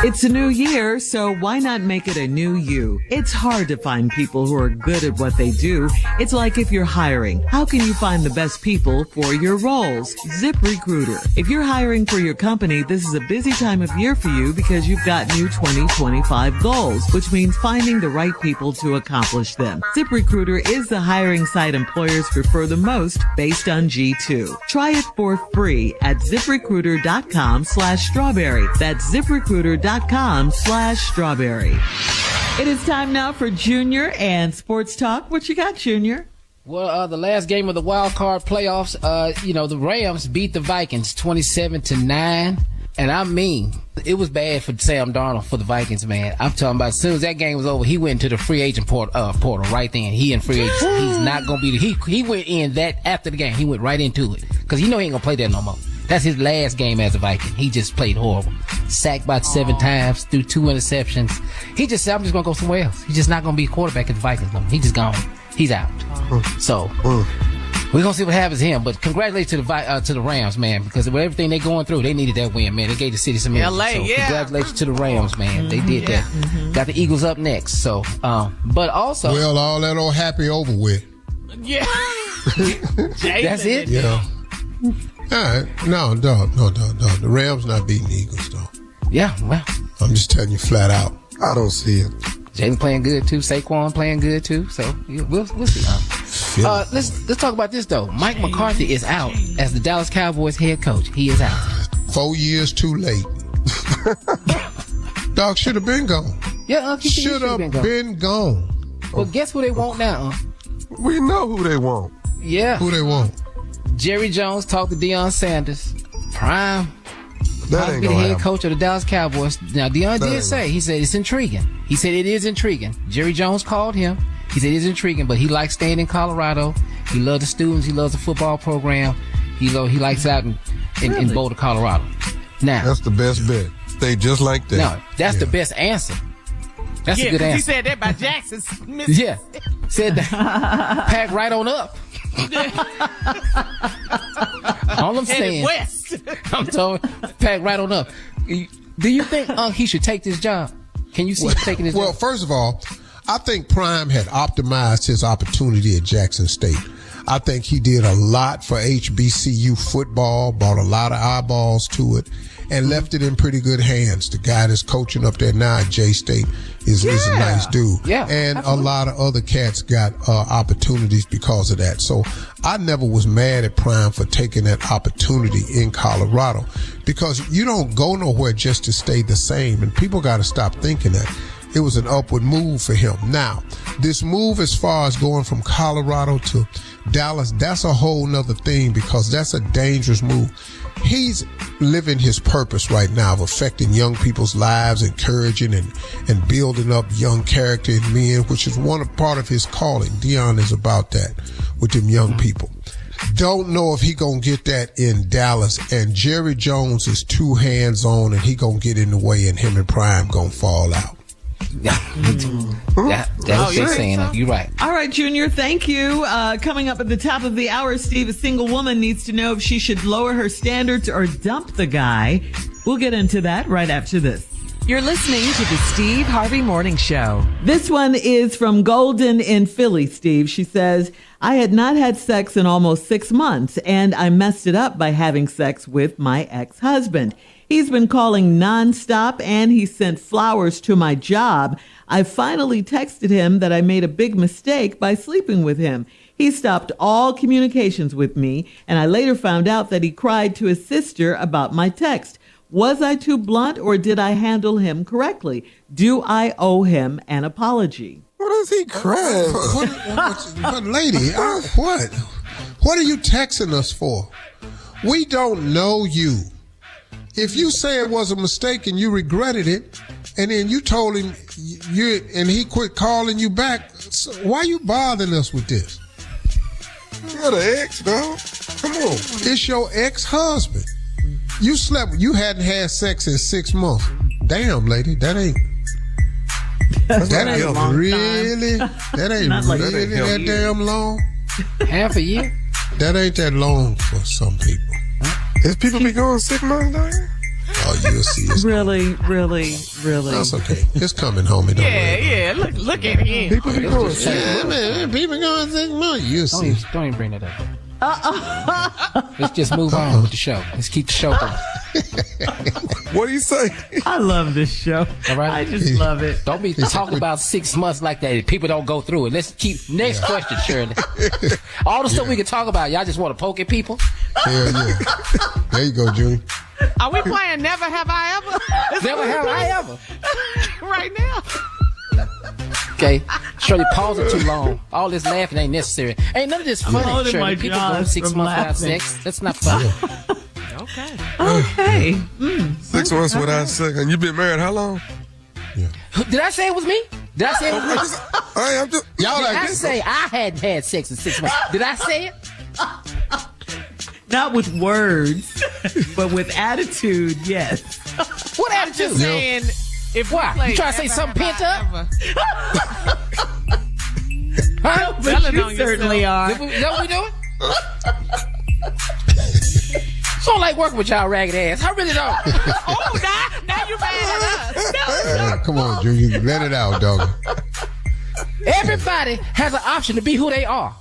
Speaker 6: It's a new year, so why not make it a new you? It's hard to find people who are good at what they do. It's like if you're hiring. How can you find the best people for your roles? ZipRecruiter. If you're hiring for your company, this is a busy time of year for you because you've got new 2025 goals, which means finding the right people to accomplish them. ZipRecruiter is the hiring site employers prefer the most based on G2. Try it for free at ZipRecruiter.com/strawberry. That's ZipRecruiter.com/strawberry. It is time now for Junior and Sports Talk. What you got, Junior?
Speaker 4: Well, the last game of the wild card playoffs, the Rams beat the Vikings 27-9. And I mean, it was bad for Sam Darnold for the Vikings, man. I'm talking about as soon as that game was over, he went into the free agent portal right then. He in free agents. He's not going to be he went in that after the game. He went right into it because he know he ain't going to play that no more. That's his last game as a Viking. He just played horrible. Sacked about 7 times, threw 2 interceptions. He just said, I'm just going to go somewhere else. He's just not going to be a quarterback at the Vikings no more. He just gone. He's out. So, we're going to see what happens to him. But congratulations to the Rams, man, because with everything they're going through, they needed that win, man. They gave the city some energy.
Speaker 11: LA,
Speaker 4: so
Speaker 11: yeah.
Speaker 4: Congratulations to the Rams, man. They did that. Got the Eagles up next. So, but also.
Speaker 5: Well, all that old happy over with.
Speaker 11: Yeah.
Speaker 4: That's it?
Speaker 5: Yeah. All right. No. The Rams not beating the Eagles, though.
Speaker 4: Yeah, well.
Speaker 5: I'm just telling you flat out. I don't see it.
Speaker 4: Jaden playing good, too. Saquon playing good, too. So, we'll see. Let's talk about this, though. Mike McCarthy is out as the Dallas Cowboys head coach. He is out.
Speaker 5: 4 years too late. Dog should have been gone.
Speaker 4: Yeah, he
Speaker 5: should have been gone.
Speaker 4: Well, guess who they want now,
Speaker 15: We know who they want.
Speaker 4: Yeah.
Speaker 5: Who they want?
Speaker 4: Jerry Jones talked to Deion Sanders. Prime.
Speaker 15: That ain't
Speaker 4: be the
Speaker 15: gonna
Speaker 4: head
Speaker 15: happen.
Speaker 4: coach of the Dallas Cowboys. Now, Deion did say, he said it's intriguing. He said it is intriguing. Jerry Jones called him. He said it's intriguing, but he likes staying in Colorado. He loves the students. He loves the football program. He likes out in Boulder, Colorado. Now,
Speaker 15: that's the best bet. Stay just like that.
Speaker 4: No, that's the best answer. That's a good answer.
Speaker 11: He said that by Jackson Smith.
Speaker 4: Yeah. Said that. Pack right on up. All I'm saying.
Speaker 11: West.
Speaker 4: I'm telling pack right on up. Do you think he should take this job? Can you see him taking this job?
Speaker 5: Well, first of all, I think Prime had optimized his opportunity at Jackson State. I think he did a lot for HBCU football, brought a lot of eyeballs to it, and left it in pretty good hands. The guy that's coaching up there now at J-State is a nice dude.
Speaker 4: Yeah,
Speaker 5: and
Speaker 4: absolutely.
Speaker 5: a lot of other cats got opportunities because of that. So I never was mad at Prime for taking that opportunity in Colorado, because you don't go nowhere just to stay the same, and people got to stop thinking that. It was an upward move for him. Now, this move as far as going from Colorado to Dallas, that's a whole nother thing, because that's a dangerous move. He's living his purpose right now of affecting young people's lives, encouraging and building up young character in men, which is part of his calling. Deion is about that with them young people. Don't know if he gonna get that in Dallas, and Jerry Jones is too hands-on, and he gonna get in the way, and him and Prime gonna fall out.
Speaker 4: That's what they're saying. You're right.
Speaker 6: All right, Junior, thank you. Coming up at the top of the hour, Steve, a single woman needs to know if she should lower her standards or dump the guy. We'll get into that right after this.
Speaker 1: You're listening to the Steve Harvey Morning Show.
Speaker 6: This one is from Golden in Philly, Steve. She says, I had not had sex in almost 6 months, and I messed it up by having sex with my ex-husband. He's been calling nonstop, and he sent flowers to my job. I finally texted him that I made a big mistake by sleeping with him. He stopped all communications with me, and I later found out that he cried to his sister about my text. Was I too blunt, or did I handle him correctly? Do I owe him an apology?
Speaker 15: What is he crying?
Speaker 5: But lady, what? What are you texting us for? We don't know you. If you say it was a mistake and you regretted it, and then you told him and he quit calling you back, so why you bothering us with this?
Speaker 15: You're the ex, dog. Come on.
Speaker 5: It's your ex-husband. You hadn't had sex in 6 months. Damn, lady, that ain't really that damn long.
Speaker 4: Half a year?
Speaker 5: That ain't that long for some people.
Speaker 15: Is people be going 6 months, dog?
Speaker 5: Oh, you'll see. It's
Speaker 6: Really?
Speaker 5: That's okay. It's coming, homie. Don't worry.
Speaker 11: Look at him.
Speaker 5: People be going 6 months. Man, people going 6 months. You'll see.
Speaker 4: Don't even bring that up. Let's just move on with the show. Let's keep the show going.
Speaker 15: What do you say?
Speaker 6: I love this show.
Speaker 4: All right?
Speaker 6: I just love it.
Speaker 4: Don't be talking about 6 months like that. People don't go through it. Let's keep. Next question, Shirley. All the stuff we can talk about, y'all just want to poke at people?
Speaker 5: Hell yeah. There you go, Junior.
Speaker 11: Are we playing Never Have I Ever?
Speaker 4: Never have I ever.
Speaker 11: Right now.
Speaker 4: Okay, Shirley, pause it too long. All this laughing ain't necessary. Ain't none of this funny, Shirley. People go 6 months without sex. That's not funny.
Speaker 6: Okay.
Speaker 15: 6 months without sex. And you been married how long?
Speaker 4: Did I say it was me? Did I say it was me?
Speaker 15: I'm just,
Speaker 5: y'all
Speaker 4: Did
Speaker 5: like
Speaker 4: I
Speaker 5: this?
Speaker 4: say I hadn't had sex in 6 months? Did I say it?
Speaker 6: Not with words, but with attitude, yes.
Speaker 4: What attitude?
Speaker 11: Just saying, if
Speaker 4: Why?
Speaker 11: we play
Speaker 4: You trying to say
Speaker 11: Never
Speaker 4: something
Speaker 11: Have
Speaker 4: pent
Speaker 11: I
Speaker 4: up?
Speaker 11: Ever.
Speaker 4: Huh?
Speaker 6: But
Speaker 11: Telling
Speaker 6: you
Speaker 11: on
Speaker 6: certainly
Speaker 11: yourself.
Speaker 6: are.
Speaker 4: Is that what we doing? So I like working with y'all ragged ass. I really don't.
Speaker 11: Oh, now you mad at us.
Speaker 5: Come on, Junior. Let it out, dog.
Speaker 4: Everybody has an option to be who they are.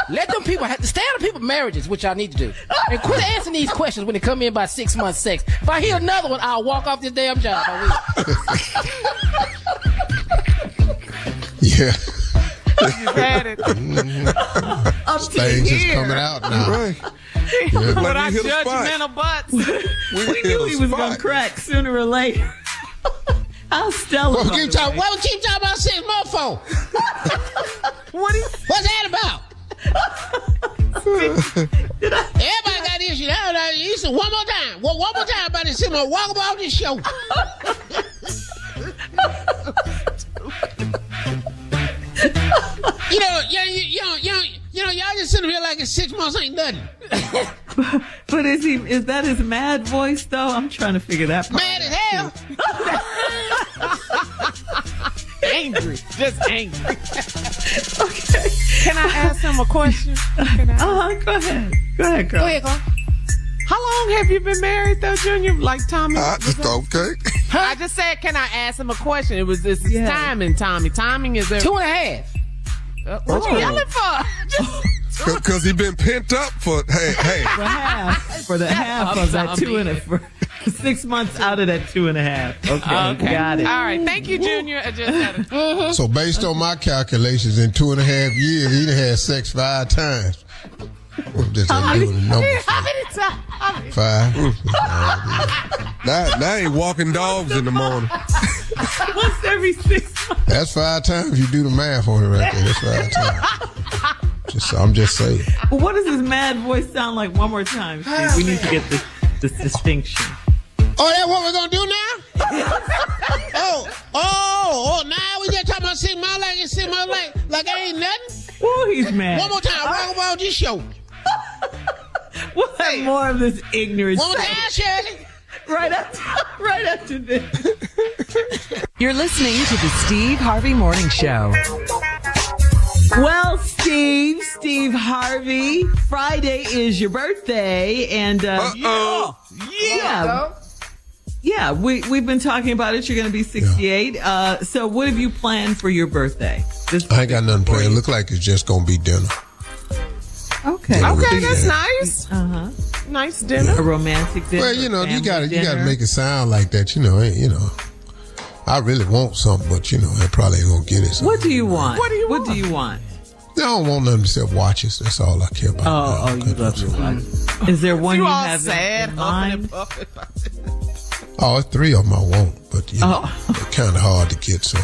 Speaker 4: Let them people stay out of people's marriages, which I need to do. And quit answering these questions when they come in by 6 months sex. If I hear another one, I'll walk off this damn job. I will.
Speaker 5: Yeah.
Speaker 11: You had it.
Speaker 5: Things is coming out now.
Speaker 15: right.
Speaker 11: With
Speaker 15: Like
Speaker 11: our
Speaker 15: we hit a spot.
Speaker 11: judgmental butts.
Speaker 6: We knew he was going to crack sooner or later. How's Stella?
Speaker 5: What we keep talking about 6 months for? What's that about? Everybody got issues. You said one more time. One more time about this. Walk about this show. Y'all just sitting here like it's 6 months ain't nothing.
Speaker 6: But is that his mad voice though? I'm trying to figure that part
Speaker 5: Mad as hell.
Speaker 11: Angry. Just angry.
Speaker 6: Okay.
Speaker 11: Can I ask him a question?
Speaker 6: Go ahead. Go ahead, girl.
Speaker 4: Go ahead, girl.
Speaker 11: How long have you been married though, Junior? Like Tommy?
Speaker 15: Okay.
Speaker 11: I just said, can I ask him a question? This is timing, Tommy. Timing is there.
Speaker 4: 2.5.
Speaker 11: What you yelling for?
Speaker 15: Because he been pent up for, hey.
Speaker 6: For the half of that 2.5. For 6 months out of that 2.5. Okay, got it.
Speaker 11: All right, thank you, Junior. I just had it.
Speaker 5: So based on my calculations, in 2.5 years, he done had sex 5 times. Just doing the numbers.
Speaker 11: How many times?
Speaker 5: 5.
Speaker 15: Now ain't walking dogs in the morning.
Speaker 6: Once every 6 months.
Speaker 5: That's 5 times. You do the math on it right there. That's 5 times. I'm just saying.
Speaker 6: Well, what does his mad voice sound like one more time, Steve? We need to get this distinction.
Speaker 5: Oh, that's what we're going to do now? Now we just talking about 6 months like it's 6 months like ain't nothing?
Speaker 6: Oh, he's mad.
Speaker 5: One more time. Walk about this show.
Speaker 6: We'll have more of this ignorance.
Speaker 5: One more time, Shirley.
Speaker 6: Right after this.
Speaker 1: You're listening to the Steve Harvey Morning Show.
Speaker 6: Well, Steve Harvey, Friday is your birthday, and we've been talking about it. You're going to be 68. So what have you planned for your birthday?
Speaker 5: I ain't got nothing planned. Look like it's just going to be dinner.
Speaker 6: Okay.
Speaker 11: Okay, that's nice. Nice dinner.
Speaker 6: A romantic dinner.
Speaker 5: Well, you gotta make it sound like that. I really want something, but I probably ain't gonna get it.
Speaker 6: What do you want? What do you want?
Speaker 5: I don't want nothing except watches. That's all I care about.
Speaker 6: Oh, you love your watches. Is there one you
Speaker 11: all
Speaker 6: have
Speaker 11: sad,
Speaker 6: in mind?
Speaker 5: Oh, 3 of them I want, but they're kind of hard to get. So,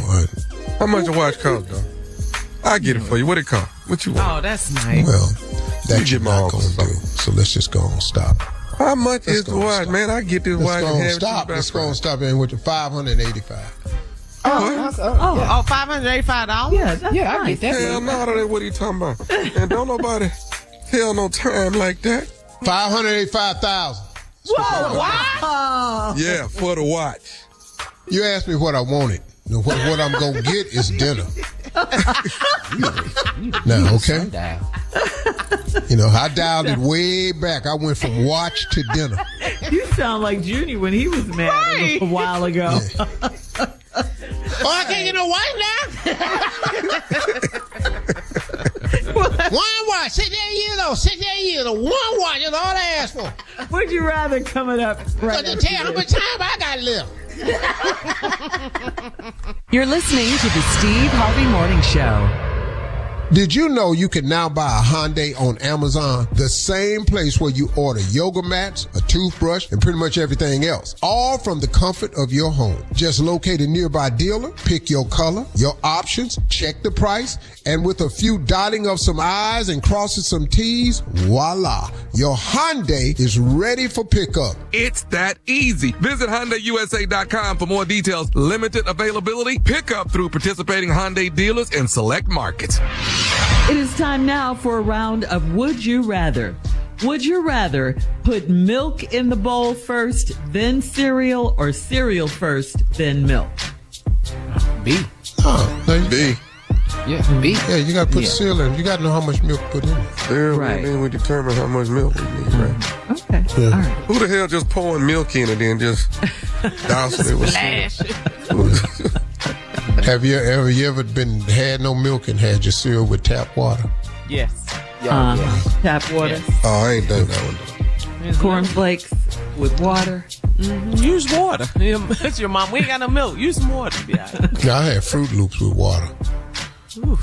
Speaker 15: how much a watch cost, though? I get it for you. What it cost? What you want?
Speaker 11: Oh, that's nice.
Speaker 5: Well, that you're not gonna do. So let's just go and stop.
Speaker 15: How much is the watch, man? I get this watch.
Speaker 5: Let's go and stop in with the $585.
Speaker 11: $585?
Speaker 4: Yeah, I get that.
Speaker 15: Hell no, what are you talking about? And don't nobody tell no time like that.
Speaker 5: $585,000.
Speaker 11: Whoa, wow.
Speaker 15: Yeah, for the watch.
Speaker 5: You asked me what I wanted. What I'm gonna get is dinner. Now, okay. I dialed it way back. I went from watch to dinner.
Speaker 6: You sound like Junior when he was mad a while ago.
Speaker 5: Yeah.
Speaker 2: I can't get no wife now. One watch, 68 years old, 68 years old. One watch is all I asked for.
Speaker 6: Would you rather coming up right
Speaker 2: now? Tell you how much time I got left.
Speaker 1: You're listening to the Steve Harvey Morning Show.
Speaker 5: Did you know you can now buy a Hyundai on Amazon? The same place where you order yoga mats, a toothbrush, and pretty much everything else. All from the comfort of your home. Just locate a nearby dealer, pick your color, your options, check the price, and with a few dotting of some I's and crossing some T's, voila. Your Hyundai is ready for pickup.
Speaker 7: It's that easy. Visit HyundaiUSA.com for more details. Limited availability. Pickup through participating Hyundai dealers in select markets.
Speaker 6: It is time now for a round of Would You Rather. Would you rather put milk in the bowl first, then cereal, or cereal first, then milk?
Speaker 4: B.
Speaker 15: B.
Speaker 4: Yeah, B.
Speaker 5: Yeah, you got to put cereal in. You got to know how much milk to put in it.
Speaker 15: Cereal,
Speaker 6: Right.
Speaker 15: then we determine how much milk we need, right?
Speaker 6: Okay.
Speaker 5: Yeah.
Speaker 6: All right.
Speaker 15: Who the hell just pouring milk in and then just dousing it with cereal?
Speaker 5: Have you ever had no milk and had your cereal with tap water?
Speaker 11: Yes.
Speaker 6: Tap water.
Speaker 11: Yes.
Speaker 15: Oh, I ain't done that one.
Speaker 6: Cornflakes with water.
Speaker 11: Use water. That's your mom. We ain't got no milk. Use some water. Yeah.
Speaker 5: I had Fruit Loops with water.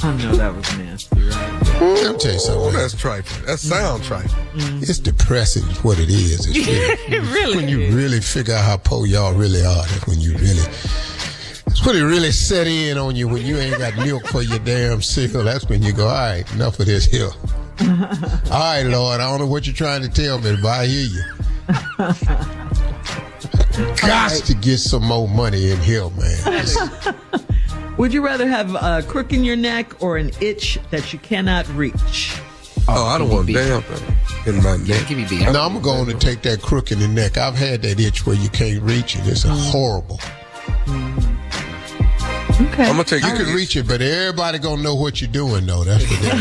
Speaker 6: I know that was nasty, right?
Speaker 5: Let me tell you something.
Speaker 15: Oh, that's trifling. That sound trifling.
Speaker 5: It's depressing is what it is. It's really, when you really figure out how poor y'all really are. That's when it really set in on you when you ain't got milk for your damn cereal. That's when you go, all right, enough of this here. All right, Lord, I don't know what you're trying to tell me, but I hear you. Got to get some more money in here, man.
Speaker 6: Would you rather have a crook in your neck or an itch that you cannot reach?
Speaker 15: Oh, I don't want damn thing in my neck.
Speaker 4: Give me B.
Speaker 5: No, I'm going to take that crook in the neck. I've had that itch where you can't reach it. It's horrible.
Speaker 6: Okay.
Speaker 15: I'm gonna take.
Speaker 5: You can reach it, but everybody gonna know what you're doing, though. That's what that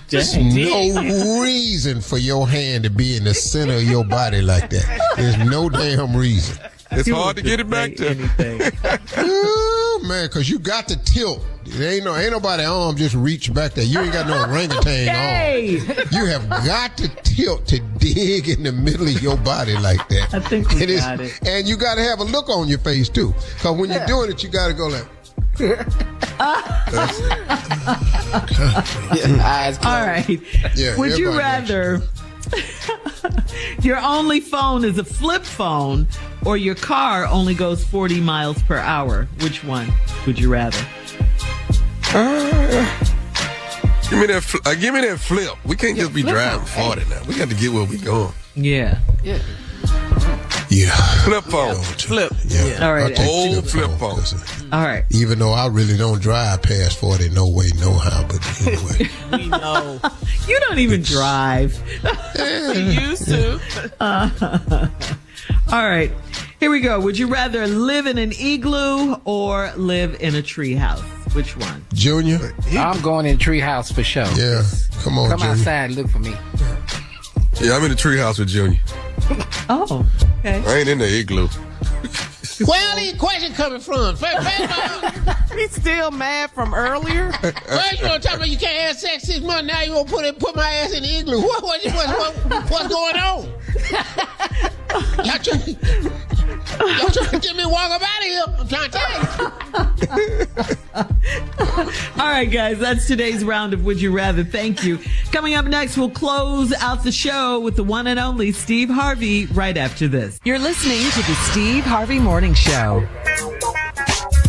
Speaker 5: is. There's no reason for your hand to be in the center of your body like that. There's no damn reason.
Speaker 15: It's hard to get it back to
Speaker 6: anything.
Speaker 5: Ooh, man, because you got to tilt. Ain't nobody arm just reach back there. You ain't got no orangutan arm. You have got to tilt to dig in the middle of your body like that.
Speaker 6: I think we got it.
Speaker 5: And you got to have a look on your face too, because when you're doing it, you got to go like.
Speaker 4: Eyes closed.
Speaker 6: All right.
Speaker 5: Yeah,
Speaker 6: would you rather your only phone is a flip phone or your car only goes 40 miles per hour? Which one would you rather?
Speaker 15: Give me that flip. We can't just be driving 40 now. We got to get where we going.
Speaker 6: Yeah.
Speaker 5: Yeah.
Speaker 15: Flip phone.
Speaker 11: Flip.
Speaker 5: Yeah.
Speaker 6: All right.
Speaker 15: Old flip phone.
Speaker 6: All right.
Speaker 5: Even though I really don't drive past 40, no way, no how, but anyway.
Speaker 11: We know.
Speaker 6: You don't even drive.
Speaker 11: You used to.
Speaker 6: All right. Here we go. Would you rather live in an igloo or live in a treehouse? Which one?
Speaker 5: Junior?
Speaker 4: I'm going in treehouse for sure.
Speaker 5: Yeah. Come on,
Speaker 4: Come
Speaker 5: Junior.
Speaker 4: outside and look for me.
Speaker 15: Yeah, I'm in the treehouse with Junior.
Speaker 6: Oh, okay.
Speaker 15: I ain't in the igloo.
Speaker 3: Where are these questions coming from?
Speaker 11: He's still mad from earlier.
Speaker 3: First you want to talk about you can't have sex 6 months. Now you want to put my ass in the igloo. What's going on? Y'all trying to get me to walk up out of here. I'm trying to tell you.
Speaker 6: All right, guys, that's today's round of Would You Rather. Thank you. Coming up next, we'll close out the show with the one and only Steve Harvey right after this.
Speaker 1: You're listening to the Steve Harvey Morning Show.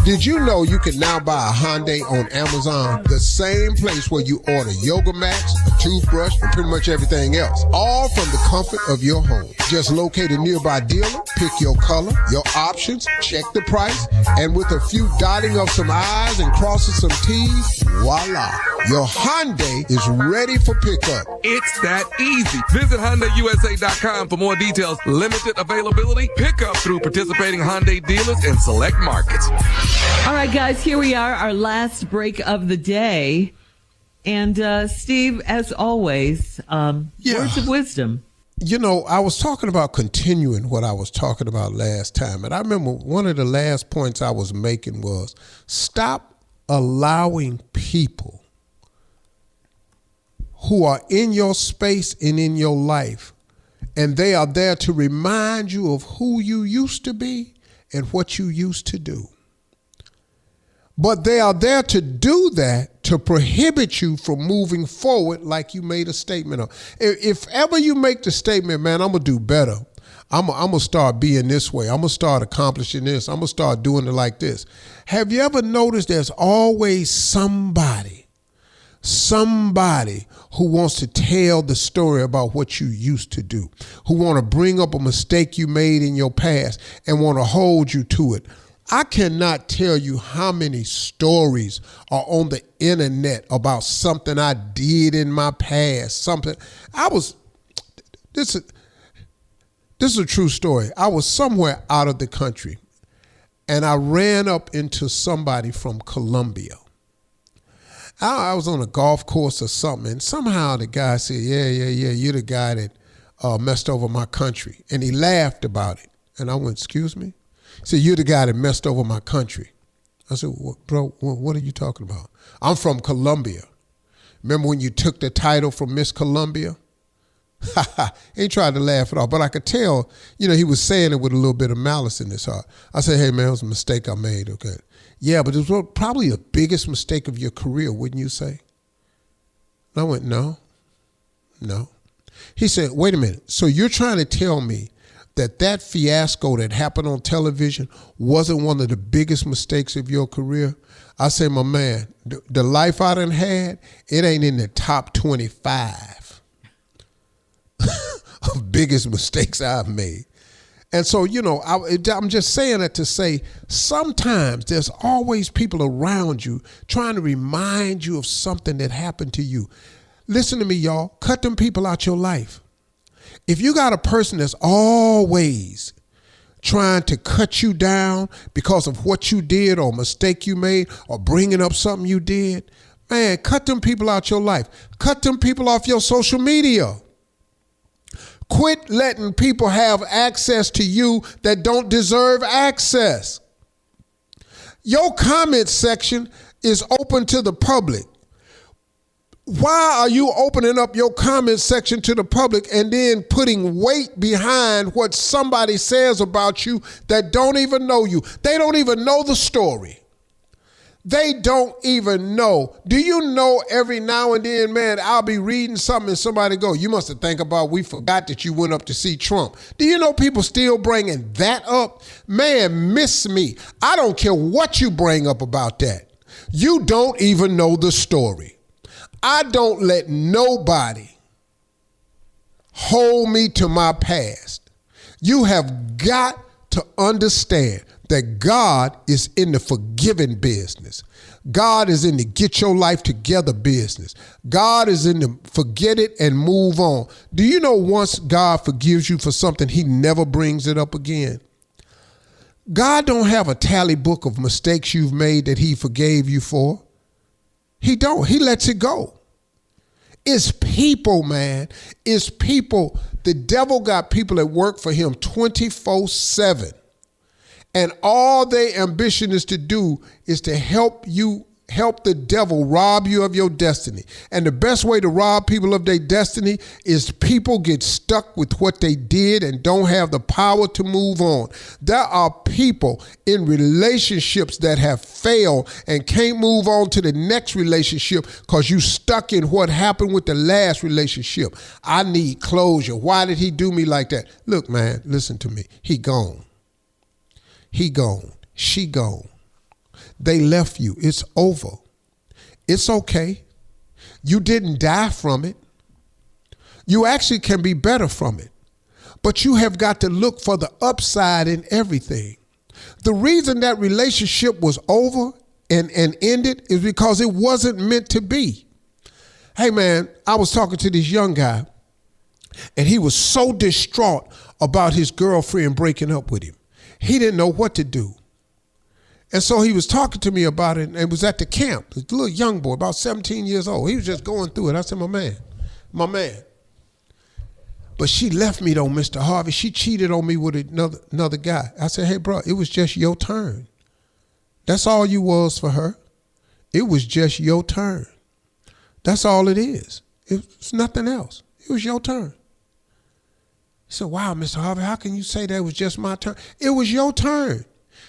Speaker 5: Did you know you can now buy a Hyundai on Amazon? The same place where you order yoga mats, a toothbrush, and pretty much everything else. All from the comfort of your home. Just locate a nearby dealer, pick your color, your options, check the price, and with a few dotting of some I's and crossing some T's, voila. Your Hyundai is ready for pickup.
Speaker 7: It's that easy. Visit HyundaiUSA.com for more details. Limited availability. Pickup through participating Hyundai dealers in select markets.
Speaker 6: All right, guys, here we are, our last break of the day. And Steve, as always, words of wisdom.
Speaker 5: You know, I was talking about continuing what I was talking about last time. And I remember one of the last points I was making was stop allowing people who are in your space and in your life, and they are there to remind you of who you used to be and what you used to do. But they are there to do that to prohibit you from moving forward like you made a statement of. If ever you make the statement, man, I'm going to do better. I'm going to start being this way. I'm going to start accomplishing this. I'm going to start doing it like this. Have you ever noticed there's always somebody who wants to tell the story about what you used to do, who want to bring up a mistake you made in your past and want to hold you to it? I cannot tell you how many stories are on the internet about something I did in my past. This is a true story. I was somewhere out of the country and I ran up into somebody from Colombia. I was on a golf course or something, and somehow the guy said, yeah, you're the guy that messed over my country. And he laughed about it. And I went, excuse me? He said, you're the guy that messed over my country. I said, bro, what are you talking about? I'm from Colombia. Remember when you took the title from Miss Colombia? He tried to laugh it off, but I could tell, he was saying it with a little bit of malice in his heart. I said, hey, man, it was a mistake I made, okay? Yeah, but it was probably the biggest mistake of your career, wouldn't you say? And I went, no. He said, wait a minute. So you're trying to tell me that fiasco that happened on television wasn't one of the biggest mistakes of your career? I say, my man, the life I done had, it ain't in the top 25 of biggest mistakes I've made. And so, I'm just saying that to say sometimes there's always people around you trying to remind you of something that happened to you. Listen to me, y'all. Cut them people out your life. If you got a person that's always trying to cut you down because of what you did or a mistake you made or bringing up something you did, man, cut them people out your life. Cut them people off your social media. Quit letting people have access to you that don't deserve access. Your comment section is open to the public. Why are you opening up your comment section to the public and then putting weight behind what somebody says about you that don't even know you? They don't even know the story. They don't even know. Do you know every now and then, man, I'll be reading something and somebody go, you must have think about we forgot that you went up to see Trump. Do you know people still bringing that up? Man, miss me. I don't care what you bring up about that. You don't even know the story. I don't let nobody hold me to my past. You have got to understand that God is in the forgiving business. God is in the get your life together business. God is in the forget it and move on. Do you know once God forgives you for something, he never brings it up again? God don't have a tally book of mistakes you've made that he forgave you for. He don't. He lets it go. It's people, man. It's people. The devil got people that work for him 24/7. And all their ambition is to do is to help the devil rob you of your destiny. And the best way to rob people of their destiny is people get stuck with what they did and don't have the power to move on. There are people in relationships that have failed and can't move on to the next relationship because you stuck in what happened with the last relationship. I need closure. Why did he do me like that? Look, man, listen to me. He gone. He gone. She gone. They left you. It's over. It's okay. You didn't die from it. You actually can be better from it. But you have got to look for the upside in everything. The reason that relationship was over and ended is because it wasn't meant to be. Hey, man, I was talking to this young guy, and he was so distraught about his girlfriend breaking up with him. He didn't know what to do. And so he was talking to me about it, and it was at the camp. This little young boy, about 17 years old. He was just going through it. I said, my man. But she left me though, Mr. Harvey. She cheated on me with another guy. I said, hey, bro, it was just your turn. That's all you was for her. It was just your turn. That's all it is. It's nothing else. It was your turn. He said, wow, Mr. Harvey, how can you say that was just my turn? It was your turn.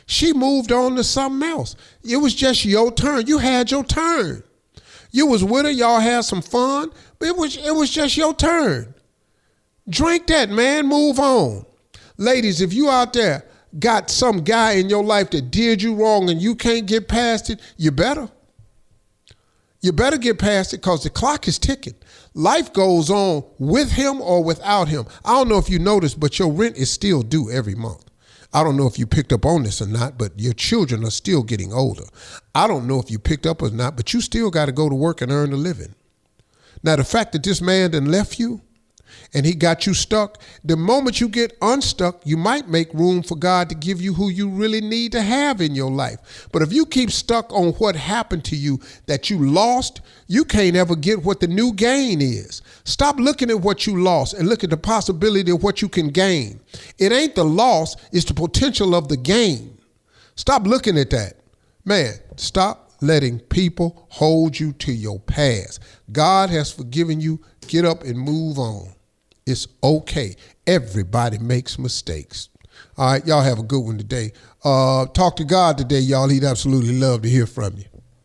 Speaker 5: She moved on to something else. It was just your turn. You had your turn. You was with her. Y'all had some fun. But it was just your turn. Drink that, man. Move on. Ladies, if you out there got some guy in your life that did you wrong and you can't get past it, you better. You better get past it because the clock is ticking. Life goes on with him or without him. I don't know if you noticed, but your rent is still due every month. I don't know if you picked up on this or not, but your children are still getting older. I don't know if you picked up or not, but you still got to go to work and earn a living. Now, the fact that this man done left you and he got you stuck, the moment you get unstuck, you might make room for God to give you who you really need to have in your life. But if you keep stuck on what happened to you that you lost, you can't ever get what the new gain is. Stop looking at what you lost and look at the possibility of what you can gain. It ain't the loss, it's the potential of the gain. Stop looking at that. Man, stop letting people hold you to your past. God has forgiven you. Get up and move on. It's okay. Everybody makes mistakes. All right, y'all have a good one today. Talk to God today, y'all. He'd absolutely love to hear from you.